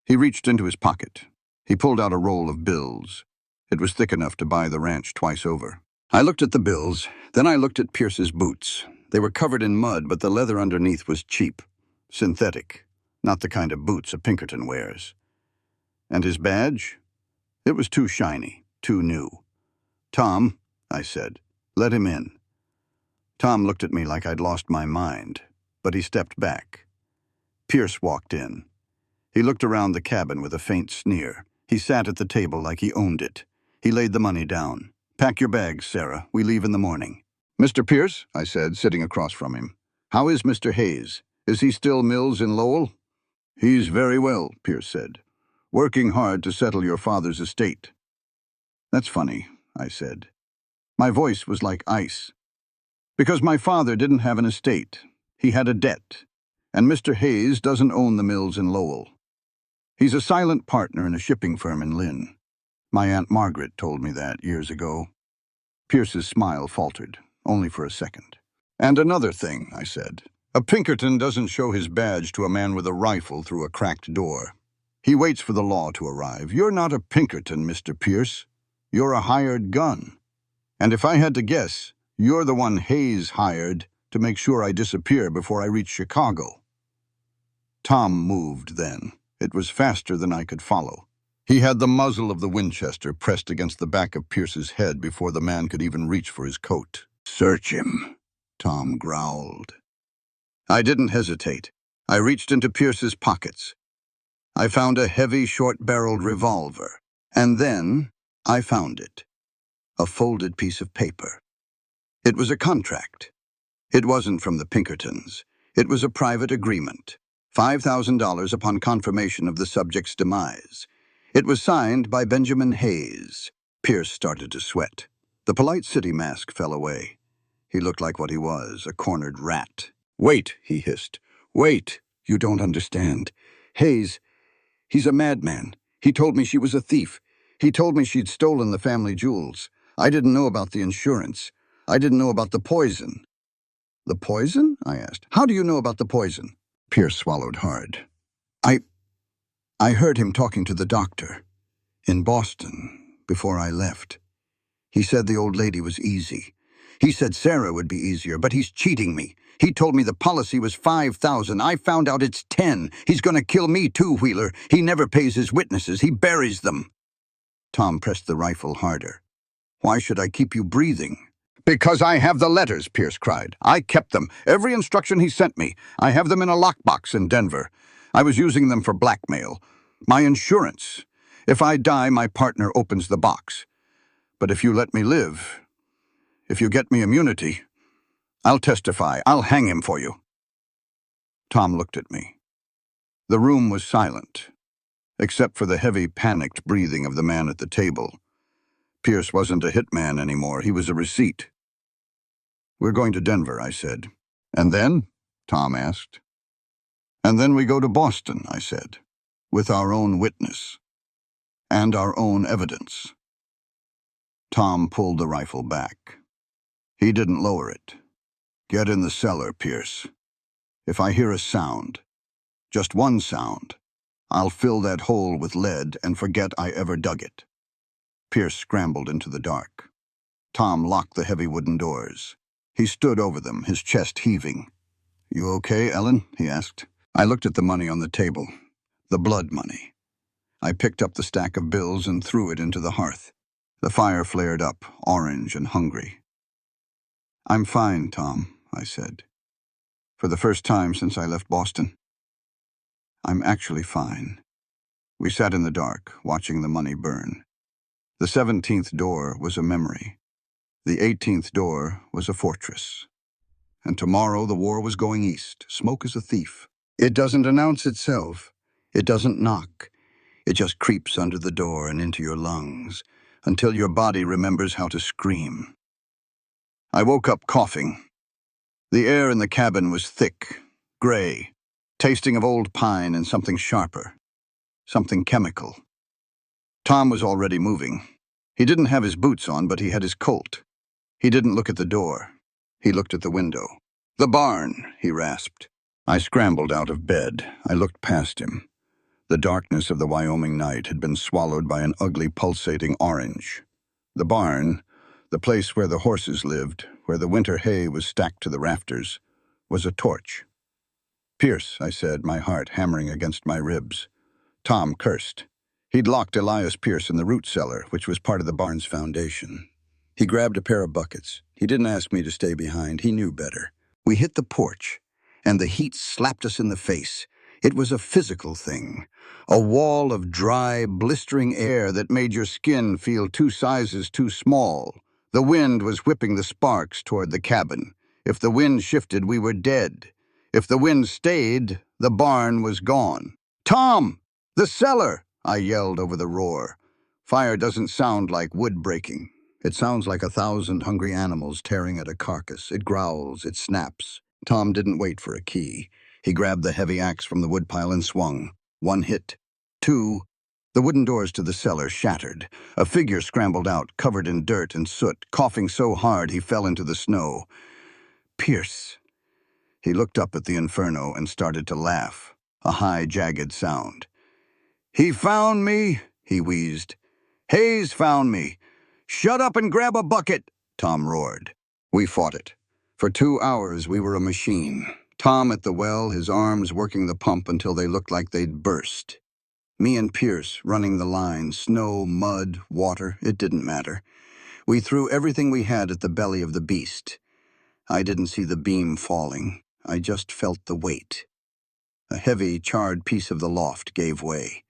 He reached into his pocket. He pulled out a roll of bills. It was thick enough to buy the ranch twice over. I looked at the bills, then I looked at Pierce's boots. They were covered in mud, but the leather underneath was cheap. Synthetic. Not the kind of boots a Pinkerton wears. And his badge? It was too shiny, too new. "Tom," I said, "let him in." Tom looked at me like I'd lost my mind, but he stepped back. Pierce walked in. He looked around the cabin with a faint sneer. He sat at the table like he owned it. He laid the money down. "Pack your bags, Sarah. We leave in the morning." "Mr. Pierce," I said, sitting across from him, "how is Mr. Hayes? Is he still Mills in Lowell?" "He's very well," Pierce said, "working hard to settle your father's estate." "That's funny," I said. My voice was like ice. "Because my father didn't have an estate. He had a debt. And Mr. Hayes doesn't own the mills in Lowell. He's a silent partner in a shipping firm in Lynn. My Aunt Margaret told me that years ago." Pierce's smile faltered, only for a second. "And another thing," I said. "A Pinkerton doesn't show his badge to a man with a rifle through a cracked door. He waits for the law to arrive. You're not a Pinkerton, Mr. Pierce. You're a hired gun. And if I had to guess, you're the one Hayes hired to make sure I disappear before I reach Chicago." Tom moved then. It was faster than I could follow. He had the muzzle of the Winchester pressed against the back of Pierce's head before the man could even reach for his coat. "Search him," Tom growled. I didn't hesitate. I reached into Pierce's pockets. I found a heavy, short-barreled revolver. And then I found it. A folded piece of paper. It was a contract. It wasn't from the Pinkertons. It was a private agreement. $5,000 upon confirmation of the subject's demise. It was signed by Benjamin Hayes. Pierce started to sweat. The polite city mask fell away. He looked like what he was, a cornered rat. "Wait," he hissed. "Wait. You don't understand. Hayes, he's a madman. He told me she was a thief. He told me she'd stolen the family jewels. I didn't know about the insurance. I didn't know about the poison." "The poison?" I asked. "How do you know about the poison?" Pierce swallowed hard. I heard him talking to the doctor in Boston before I left. He said the old lady was easy. He said Sarah would be easier, but he's cheating me. He told me the policy was $5,000. I found out it's 10. He's going to kill me too, Wheeler. He never pays his witnesses. He buries them." Tom pressed the rifle harder. "Why should I keep you breathing?" "Because I have the letters," Pierce cried. "I kept them. Every instruction he sent me. I have them in a lockbox in Denver. I was using them for blackmail. My insurance. If I die, my partner opens the box. But if you let me live, if you get me immunity, I'll testify. I'll hang him for you." Tom looked at me. The room was silent, except for the heavy, panicked breathing of the man at the table. Pierce wasn't a hitman anymore. He was a receipt. "We're going to Denver," I said. "And then?" Tom asked. "And then we go to Boston," I said, "with our own witness and our own evidence." Tom pulled the rifle back. He didn't lower it. "Get in the cellar, Pierce. If I hear a sound, just one sound, I'll fill that hole with lead and forget I ever dug it." Pierce scrambled into the dark. Tom locked the heavy wooden doors. He stood over them, his chest heaving. "You okay, Ellen?" he asked. I looked at the money on the table. The blood money. I picked up the stack of bills and threw it into the hearth. The fire flared up, orange and hungry. "I'm fine, Tom," I said. "For the first time since I left Boston. I'm actually fine." We sat in the dark, watching the money burn. The 17th door was a memory. The 18th door was a fortress. And tomorrow the war was going east. Smoke is a thief. It doesn't announce itself. It doesn't knock. It just creeps under the door and into your lungs, until your body remembers how to scream. I woke up coughing. The air in the cabin was thick, gray, tasting of old pine and something sharper, something chemical. Tom was already moving. He didn't have his boots on, but he had his Colt. He didn't look at the door. He looked at the window. "The barn," he rasped. I scrambled out of bed. I looked past him. The darkness of the Wyoming night had been swallowed by an ugly, pulsating orange. The barn, the place where the horses lived, where the winter hay was stacked to the rafters, was a torch. "Pierce," I said, my heart hammering against my ribs. Tom cursed. He'd locked Elias Pierce in the root cellar, which was part of the barn's foundation. He grabbed a pair of buckets. He didn't ask me to stay behind. He knew better. We hit the porch, and the heat slapped us in the face. It was a physical thing, a wall of dry, blistering air that made your skin feel 2 sizes too small. The wind was whipping the sparks toward the cabin. If the wind shifted, we were dead. If the wind stayed, the barn was gone. "Tom! The cellar!" I yelled over the roar. Fire doesn't sound like wood breaking. It sounds like 1,000 hungry animals tearing at a carcass. It growls, it snaps. Tom didn't wait for a key. He grabbed the heavy axe from the woodpile and swung. 1 hit. 2. The wooden doors to the cellar shattered. A figure scrambled out, covered in dirt and soot, coughing so hard he fell into the snow. "Pierce." He looked up at the inferno and started to laugh, a high, jagged sound. "He found me," he wheezed. "Hayes found me. Shut up and grab a bucket," Tom roared. We fought it. For 2 hours, we were a machine. Tom at the well, his arms working the pump until they looked like they'd burst. Me and Pierce running the line, snow, mud, water, it didn't matter. We threw everything we had at the belly of the beast. I didn't see the beam falling. I just felt the weight. A heavy, charred piece of the loft gave way.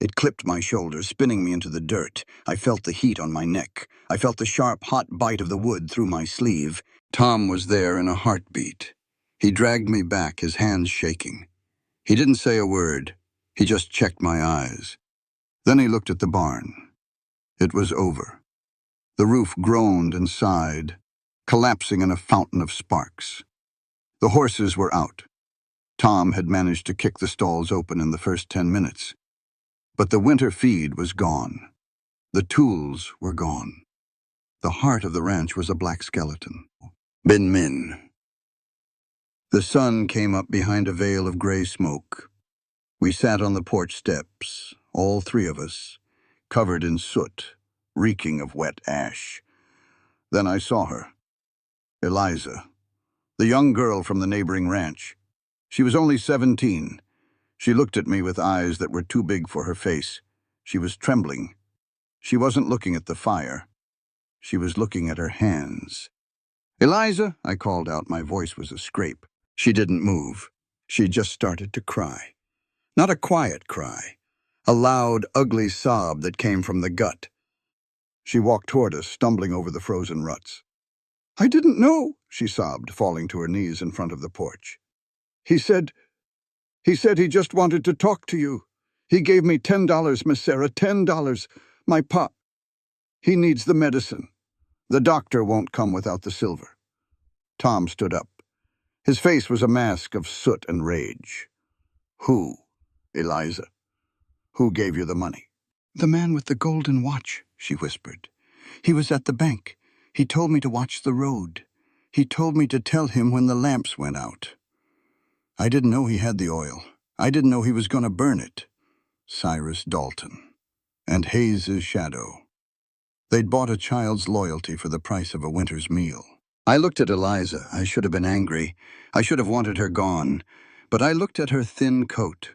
It clipped my shoulder, spinning me into the dirt. I felt the heat on my neck. I felt the sharp, hot bite of the wood through my sleeve. Tom was there in a heartbeat. He dragged me back, his hands shaking. He didn't say a word. He just checked my eyes. Then he looked at the barn. It was over. The roof groaned and sighed, collapsing in a fountain of sparks. The horses were out. Tom had managed to kick the stalls open in the first 10 minutes. But the winter feed was gone. The tools were gone. The heart of the ranch was a black skeleton. Bin Min. The sun came up behind a veil of gray smoke. We sat on the porch steps, all 3 of us, covered in soot, reeking of wet ash. Then I saw her. Eliza, the young girl from the neighboring ranch. She was only 17. She looked at me with eyes that were too big for her face. She was trembling. She wasn't looking at the fire. She was looking at her hands. "Eliza," I called out. My voice was a scrape. She didn't move. She just started to cry. Not a quiet cry. A loud, ugly sob that came from the gut. She walked toward us, stumbling over the frozen ruts. "I didn't know," she sobbed, falling to her knees in front of the porch. He said he just wanted to talk to you. He gave me $10, Miss Sarah, $10. My pop. He needs the medicine. The doctor won't come without the silver." Tom stood up. His face was a mask of soot and rage. "Who, Eliza? Who gave you the money?" "The man with the golden watch," she whispered. "He was at the bank. He told me to watch the road. He told me to tell him when the lamps went out. I didn't know he had the oil. I didn't know he was going to burn it." Cyrus Dalton. And Hayes' shadow. They'd bought a child's loyalty for the price of a winter's meal. I looked at Eliza. I should have been angry. I should have wanted her gone. But I looked at her thin coat.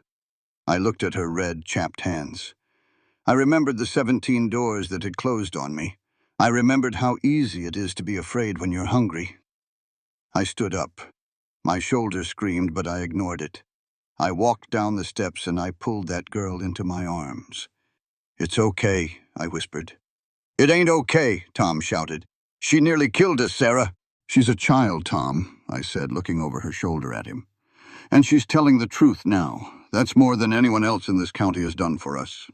I looked at her red, chapped hands. I remembered the 17 doors that had closed on me. I remembered how easy it is to be afraid when you're hungry. I stood up. My shoulder screamed, but I ignored it. I walked down the steps and I pulled that girl into my arms. "It's okay," I whispered. "It ain't okay," Tom shouted. "She nearly killed us, Sarah." "She's a child, Tom," I said, looking over her shoulder at him. "And she's telling the truth now. That's more than anyone else in this county has done for us."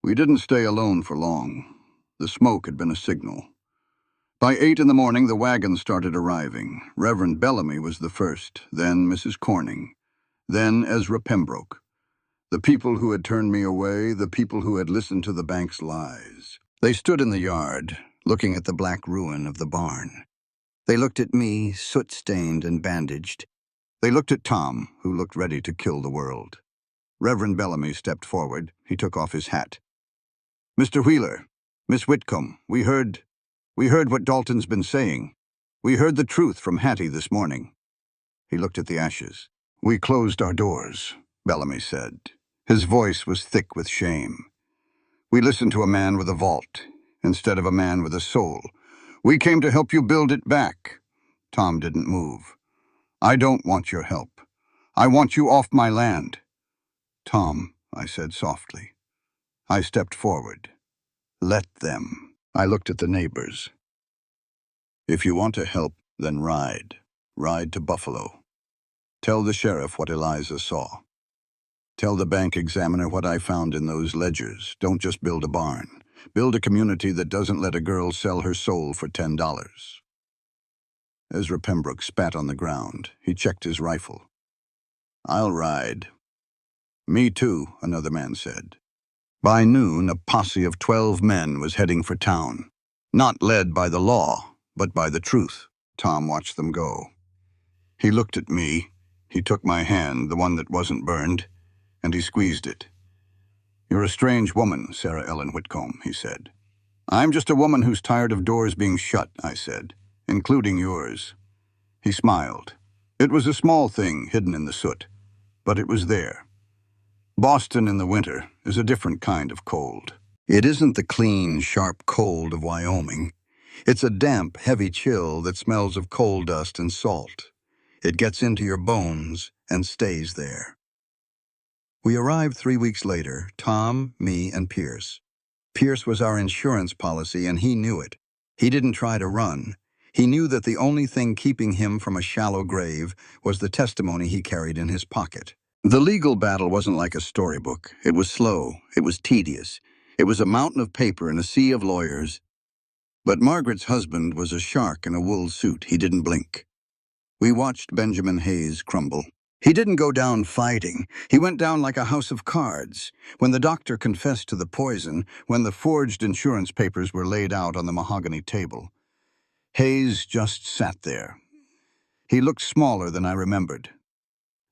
We didn't stay alone for long. The smoke had been a signal. By 8 in the morning, the wagons started arriving. Reverend Bellamy was the first, then Mrs. Corning, then Ezra Pembroke. The people who had turned me away, the people who had listened to the bank's lies. They stood in the yard, looking at the black ruin of the barn. They looked at me, soot-stained and bandaged. They looked at Tom, who looked ready to kill the world. Reverend Bellamy stepped forward. He took off his hat. "Mr. Wheeler, Miss Whitcomb, we heard what Dalton's been saying. We heard the truth from Hattie this morning." He looked at the ashes. "We closed our doors," Bellamy said. His voice was thick with shame. "We listened to a man with a vault, instead of a man with a soul. We came to help you build it back." Tom didn't move. "I don't want your help. I want you off my land." "Tom," I said softly. I stepped forward. "Let them." I looked at the neighbors. "If you want to help, then ride. Ride to Buffalo. Tell the sheriff what Eliza saw. Tell the bank examiner what I found in those ledgers. Don't just build a barn. Build a community that doesn't let a girl sell her soul for $10. Ezra Pembroke spat on the ground. He checked his rifle. "I'll ride." "Me too," another man said. By noon, a posse of 12 men was heading for town. Not led by the law, but by the truth. Tom watched them go. He looked at me. He took my hand, the one that wasn't burned, and he squeezed it. "You're a strange woman, Sarah Ellen Whitcomb," he said. "I'm just a woman who's tired of doors being shut," I said, "including yours." He smiled. It was a small thing hidden in the soot, but it was there. Boston in the winter is a different kind of cold. It isn't the clean, sharp cold of Wyoming. It's a damp, heavy chill that smells of coal dust and salt. It gets into your bones and stays there. We arrived 3 weeks later, Tom, me, and Pierce. Pierce was our insurance policy, and he knew it. He didn't try to run. He knew that the only thing keeping him from a shallow grave was the testimony he carried in his pocket. The legal battle wasn't like a storybook. It was slow. It was tedious. It was a mountain of paper and a sea of lawyers. But Margaret's husband was a shark in a wool suit. He didn't blink. We watched Benjamin Hayes crumble. He didn't go down fighting. He went down like a house of cards. When the doctor confessed to the poison, when the forged insurance papers were laid out on the mahogany table, Hayes just sat there. He looked smaller than I remembered.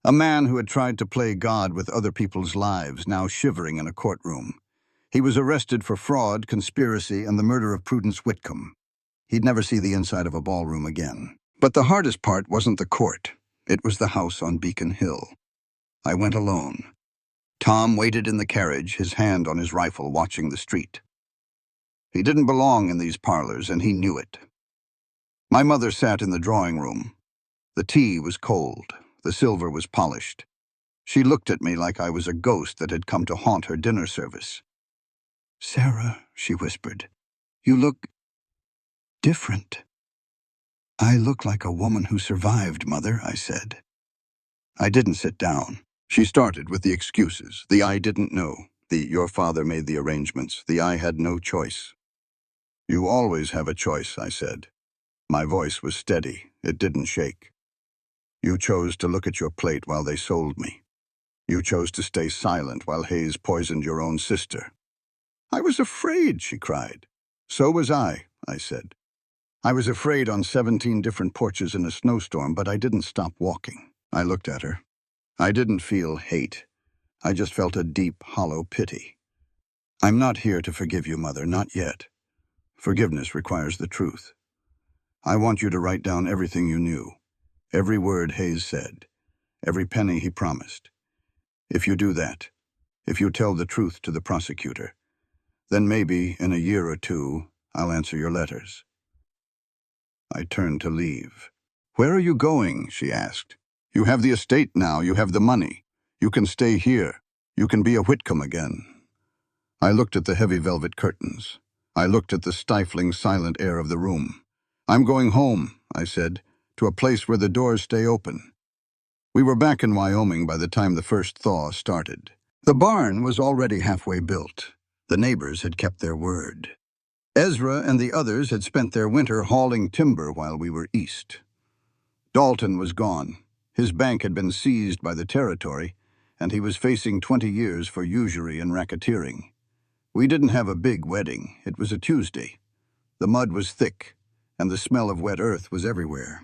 A man who had tried to play God with other people's lives, now shivering in a courtroom. He was arrested for fraud, conspiracy, and the murder of Prudence Whitcomb. He'd never see the inside of a ballroom again. But the hardest part wasn't the court. It was the house on Beacon Hill. I went alone. Tom waited in the carriage, his hand on his rifle, watching the street. He didn't belong in these parlors, and he knew it. My mother sat in the drawing room. The tea was cold. The silver was polished. She looked at me like I was a ghost that had come to haunt her dinner service. "Sarah," she whispered, "you look different." "I look like a woman who survived, Mother," I said. I didn't sit down. She started with the excuses, the "I didn't know," the "your father made the arrangements," the "I had no choice." "You always have a choice," I said. My voice was steady. It didn't shake. "You chose to look at your plate while they sold me. You chose to stay silent while Hayes poisoned your own sister." "I was afraid," she cried. "So was I said. "I was afraid on 17 different porches in a snowstorm, but I didn't stop walking." I looked at her. I didn't feel hate. I just felt a deep, hollow pity. "I'm not here to forgive you, Mother, not yet. Forgiveness requires the truth. I want you to write down everything you knew, every word Hayes said, every penny he promised. If you do that, if you tell the truth to the prosecutor, then maybe in a year or two, I'll answer your letters." I turned to leave. "Where are you going?" she asked. "You have the estate now. You have the money. You can stay here. You can be a Whitcomb again." I looked at the heavy velvet curtains. I looked at the stifling, silent air of the room. "I'm going home," I said, "to a place where the doors stay open." We were back in Wyoming by the time the first thaw started. The barn was already halfway built. The neighbors had kept their word. Ezra and the others had spent their winter hauling timber while we were east. Dalton was gone. His bank had been seized by the territory, and he was facing 20 years for usury and racketeering. We didn't have a big wedding. It was a Tuesday. The mud was thick, and the smell of wet earth was everywhere.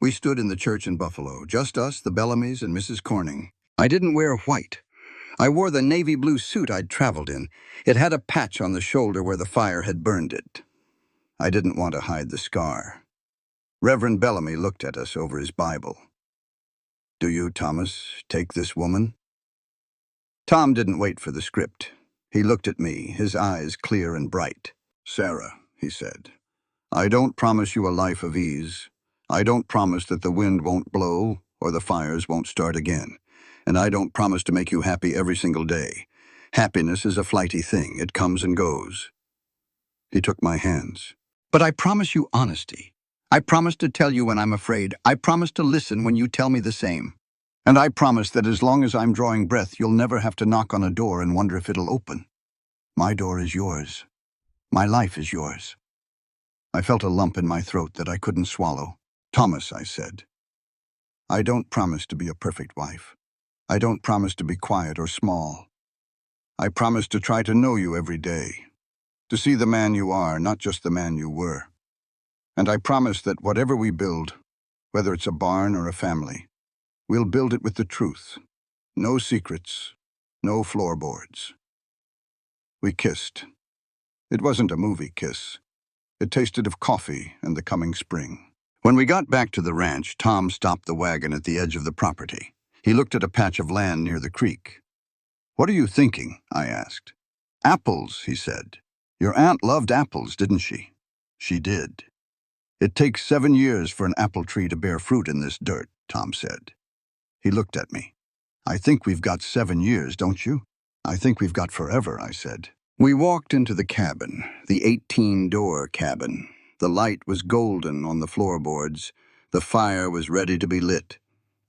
We stood in the church in Buffalo, just us, the Bellamys, and Mrs. Corning. I didn't wear white. I wore the navy blue suit I'd traveled in. It had a patch on the shoulder where the fire had burned it. I didn't want to hide the scar. Reverend Bellamy looked at us over his Bible. "Do you, Thomas, take this woman?" Tom didn't wait for the script. He looked at me, his eyes clear and bright. "Sarah," he said, "I don't promise you a life of ease. I don't promise that the wind won't blow or the fires won't start again. And I don't promise to make you happy every single day. Happiness is a flighty thing. It comes and goes." He took my hands. "But I promise you honesty. I promise to tell you when I'm afraid. I promise to listen when you tell me the same. And I promise that as long as I'm drawing breath, you'll never have to knock on a door and wonder if it'll open. My door is yours. My life is yours." I felt a lump in my throat that I couldn't swallow. "Thomas," I said, "I don't promise to be a perfect wife. I don't promise to be quiet or small. I promise to try to know you every day, to see the man you are, not just the man you were. And I promise that whatever we build, whether it's a barn or a family, we'll build it with the truth. No secrets, no floorboards." We kissed. It wasn't a movie kiss. It tasted of coffee and the coming spring. When we got back to the ranch, Tom stopped the wagon at the edge of the property. He looked at a patch of land near the creek. "What are you thinking?" I asked. "Apples," he said. "Your aunt loved apples, didn't she?" "She did." "It takes 7 years for an apple tree to bear fruit in this dirt," Tom said. He looked at me. "I think we've got 7 years, don't you?" "I think we've got forever," I said. We walked into the cabin, the 18-door cabin. The light was golden on the floorboards. The fire was ready to be lit.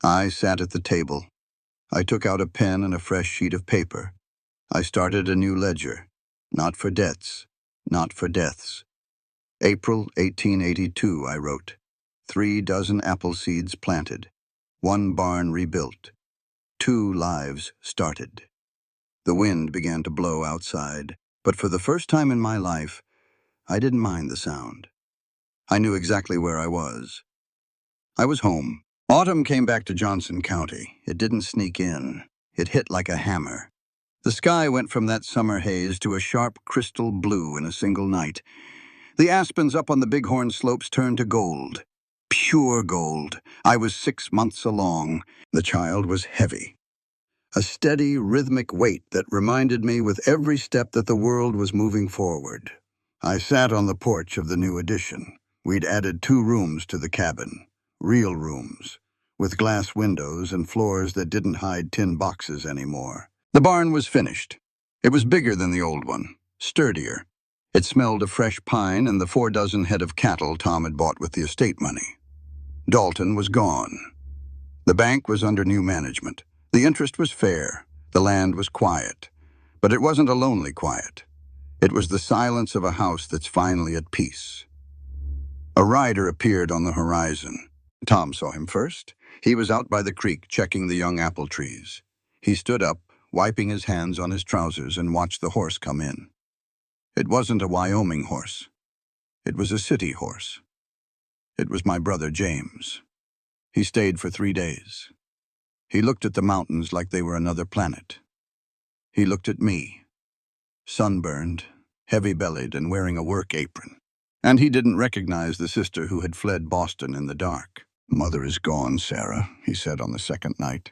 I sat at the table. I took out a pen and a fresh sheet of paper. I started a new ledger. Not for debts, not for deaths. April 1882, I wrote. 3 dozen apple seeds planted. 1 barn rebuilt. 2 lives started. The wind began to blow outside, but for the first time in my life, I didn't mind the sound. I knew exactly where I was. I was home. Autumn came back to Johnson County. It didn't sneak in. It hit like a hammer. The sky went from that summer haze to a sharp crystal blue in a single night. The aspens up on the Bighorn slopes turned to gold. Pure gold. I was 6 months along. The child was heavy. A steady, rhythmic weight that reminded me with every step that the world was moving forward. I sat on the porch of the new addition. We'd added 2 rooms to the cabin. Real rooms, with glass windows and floors that didn't hide tin boxes anymore. The barn was finished. It was bigger than the old one, sturdier. It smelled of fresh pine and the 4 dozen head of cattle Tom had bought with the estate money. Dalton was gone. The bank was under new management. The interest was fair. The land was quiet. But it wasn't a lonely quiet. It was the silence of a house that's finally at peace. A rider appeared on the horizon. Tom saw him first. He was out by the creek checking the young apple trees. He stood up, wiping his hands on his trousers, and watched the horse come in. It wasn't a Wyoming horse. It was a city horse. It was my brother James. He stayed for 3 days. He looked at the mountains like they were another planet. He looked at me, sunburned, heavy-bellied, and wearing a work apron. And he didn't recognize the sister who had fled Boston in the dark. "Mother is gone, Sarah," he said on the second night.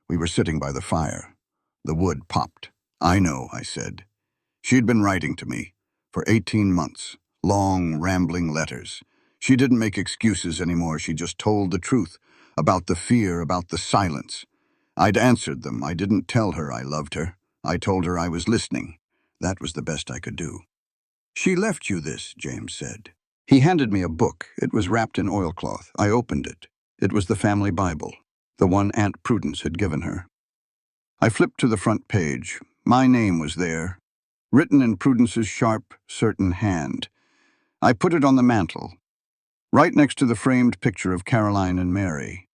We were sitting by the fire. The wood popped. "I know," I said. She'd been writing to me for 18 months, long, rambling letters. She didn't make excuses anymore. She just told the truth about the fear, about the silence. I'd answered them. I didn't tell her I loved her. I told her I was listening. That was the best I could do. "She left you this," James said. He handed me a book. It was wrapped in oilcloth. I opened it. It was the family Bible, the one Aunt Prudence had given her. I flipped to the front page. My name was there, written in Prudence's sharp, certain hand. I put it on the mantel, right next to the framed picture of Caroline and Mary.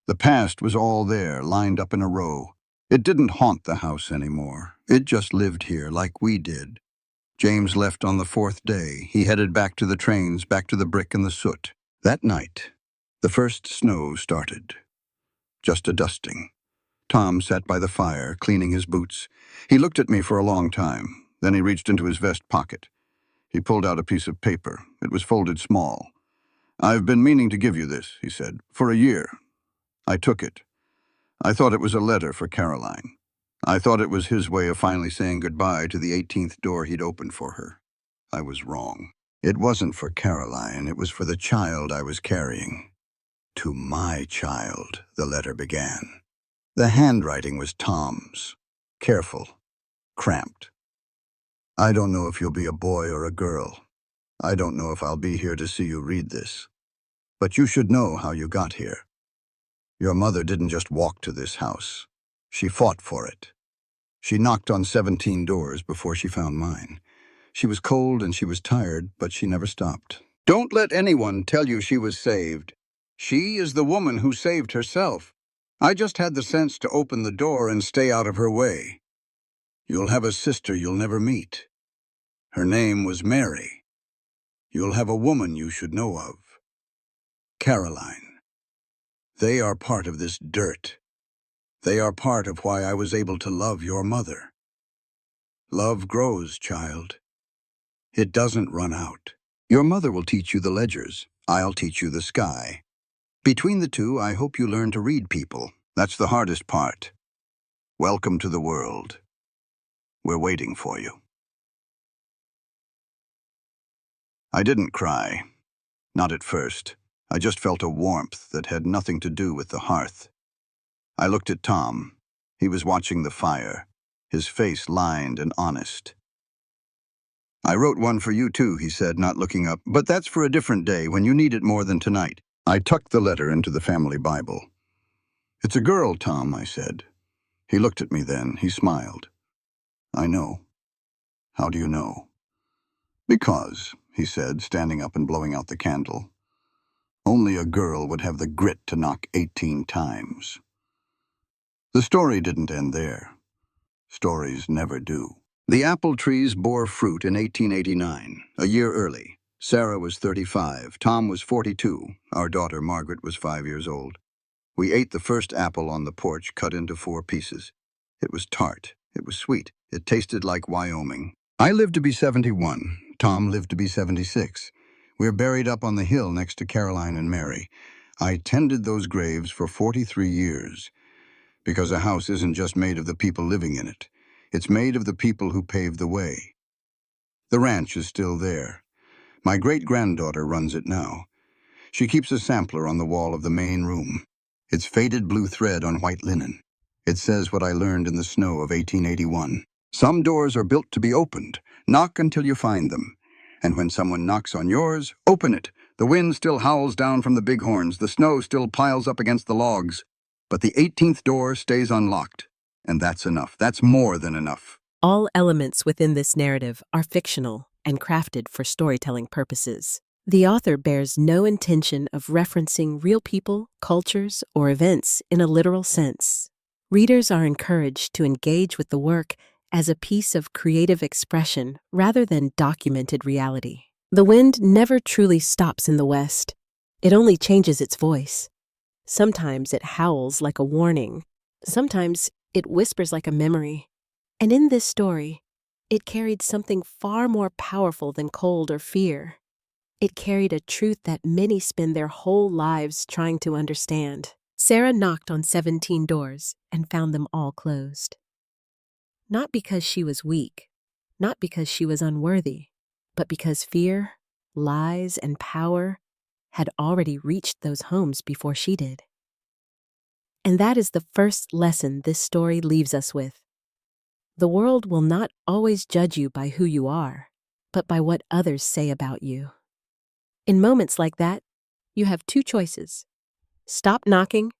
The past was all there, lined up in a row. It didn't haunt the house anymore. It just lived here like we did. James left on the fourth day. He headed back to the trains, back to the brick and the soot. That night, the first snow started. Just a dusting. Tom sat by the fire, cleaning his boots. He looked at me for a long time. Then he reached into his vest pocket. He pulled out a piece of paper. It was folded small. "I've been meaning to give you this," he said, "for a year." I took it. I thought it was a letter for Caroline. I thought it was his way of finally saying goodbye to the 18th door he'd opened for her. I was wrong. It wasn't for Caroline. It was for the child I was carrying. "To my child," the letter began. The handwriting was Tom's. Careful. Cramped. "I don't know if you'll be a boy or a girl. I don't know if I'll be here to see you read this. But you should know how you got here. Your mother didn't just walk to this house. She fought for it. She knocked on 17 doors before she found mine. She was cold and she was tired, but she never stopped. Don't let anyone tell you she was saved. She is the woman who saved herself. I just had the sense to open the door and stay out of her way. You'll have a sister you'll never meet. Her name was Mary. You'll have a woman you should know of. Caroline. They are part of this dirt. They are part of why I was able to love your mother. Love grows, child. It doesn't run out. Your mother will teach you the ledgers. I'll teach you the sky. Between the two, I hope you learn to read people. That's the hardest part. Welcome to the world. We're waiting for you." I didn't cry. Not at first. I just felt a warmth that had nothing to do with the hearth. I looked at Tom. He was watching the fire, his face lined and honest. "I wrote one for you too," he said, not looking up, "but that's for a different day when you need it more than tonight." I tucked the letter into the family Bible. "It's a girl, Tom," I said. He looked at me then. He smiled. "I know. How do you know?" "Because," he said, standing up and blowing out the candle, "only a girl would have the grit to knock 18 times. The story didn't end there. Stories never do. The apple trees bore fruit in 1889, a year early. Sarah was 35, Tom was 42, our daughter Margaret was 5 years old. We ate the first apple on the porch, cut into 4 pieces. It was tart, it was sweet, it tasted like Wyoming. I lived to be 71, Tom lived to be 76. We're buried up on the hill next to Caroline and Mary. I tended those graves for 43 years. Because a house isn't just made of the people living in it. It's made of the people who paved the way. The ranch is still there. My great-granddaughter runs it now. She keeps a sampler on the wall of the main room. It's faded blue thread on white linen. It says what I learned in the snow of 1881. Some doors are built to be opened. Knock until you find them. And when someone knocks on yours, open it. The wind still howls down from the bighorns. The snow still piles up against the logs. But the 18th door stays unlocked. And that's enough. That's more than enough. All elements within this narrative are fictional and crafted for storytelling purposes. The author bears no intention of referencing real people, cultures, or events in a literal sense. Readers are encouraged to engage with the work as a piece of creative expression rather than documented reality. The wind never truly stops in the West. It only changes its voice. Sometimes it howls like a warning. Sometimes it whispers like a memory. And in this story, it carried something far more powerful than cold or fear. It carried a truth that many spend their whole lives trying to understand. Sarah knocked on 17 doors and found them all closed. Not because she was weak, not because she was unworthy, but because fear, lies, and power had already reached those homes before she did. And that is the first lesson this story leaves us with. The world will not always judge you by who you are, but by what others say about you. In moments like that, you have 2 choices. Stop knocking,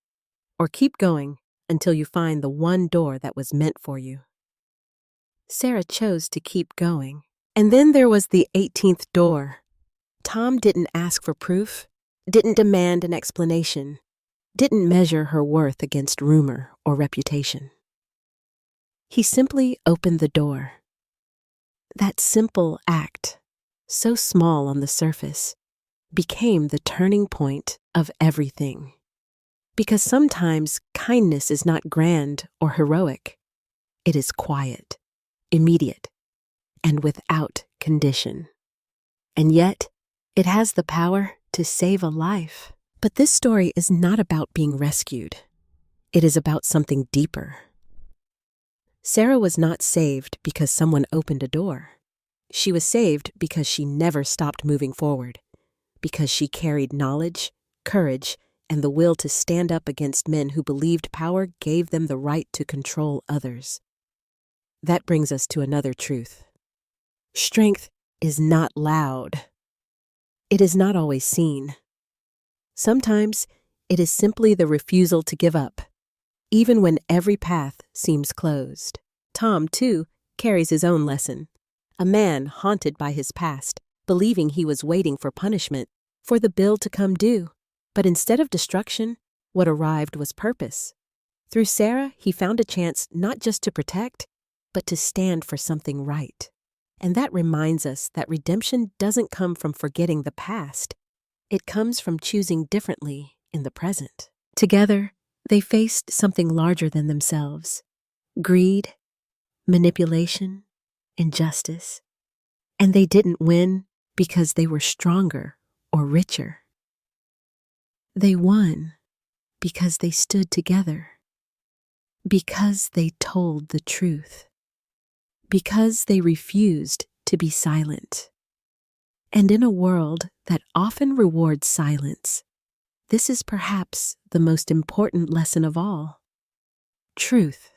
or keep going until you find the one door that was meant for you. Sarah chose to keep going. And then there was the 18th door. Tom didn't ask for proof, didn't demand an explanation, didn't measure her worth against rumor or reputation. He simply opened the door. That simple act, so small on the surface, became the turning point of everything. Because sometimes kindness is not grand or heroic. It is quiet, immediate, and without condition. And yet, it has the power to save a life. But this story is not about being rescued. It is about something deeper. Sarah was not saved because someone opened a door. She was saved because she never stopped moving forward, because she carried knowledge, courage, and the will to stand up against men who believed power gave them the right to control others. That brings us to another truth. Strength is not loud. It is not always seen. Sometimes it is simply the refusal to give up, even when every path seems closed. Tom, too, carries his own lesson. A man haunted by his past, believing he was waiting for punishment, for the bill to come due. But instead of destruction, what arrived was purpose. Through Sarah, he found a chance not just to protect, but to stand for something right. And that reminds us that redemption doesn't come from forgetting the past. It comes from choosing differently in the present. Together, they faced something larger than themselves: greed, manipulation, injustice. And they didn't win because they were stronger or richer. They won because they stood together, because they told the truth, because they refused to be silent. And in a world that often rewards silence, this is perhaps the most important lesson of all. Truth,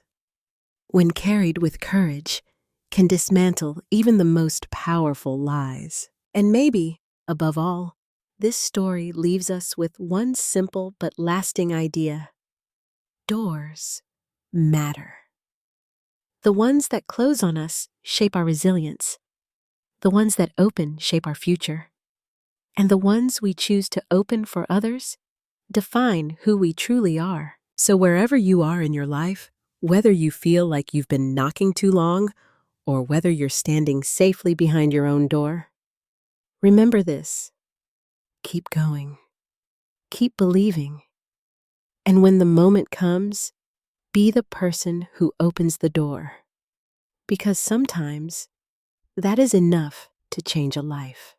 when carried with courage, can dismantle even the most powerful lies. And maybe, above all, this story leaves us with one simple but lasting idea. Doors matter. The ones that close on us shape our resilience. The ones that open shape our future. And the ones we choose to open for others define who we truly are. So wherever you are in your life, whether you feel like you've been knocking too long, or whether you're standing safely behind your own door, remember this: keep going, keep believing, and when the moment comes, be the person who opens the door, because sometimes that is enough to change a life.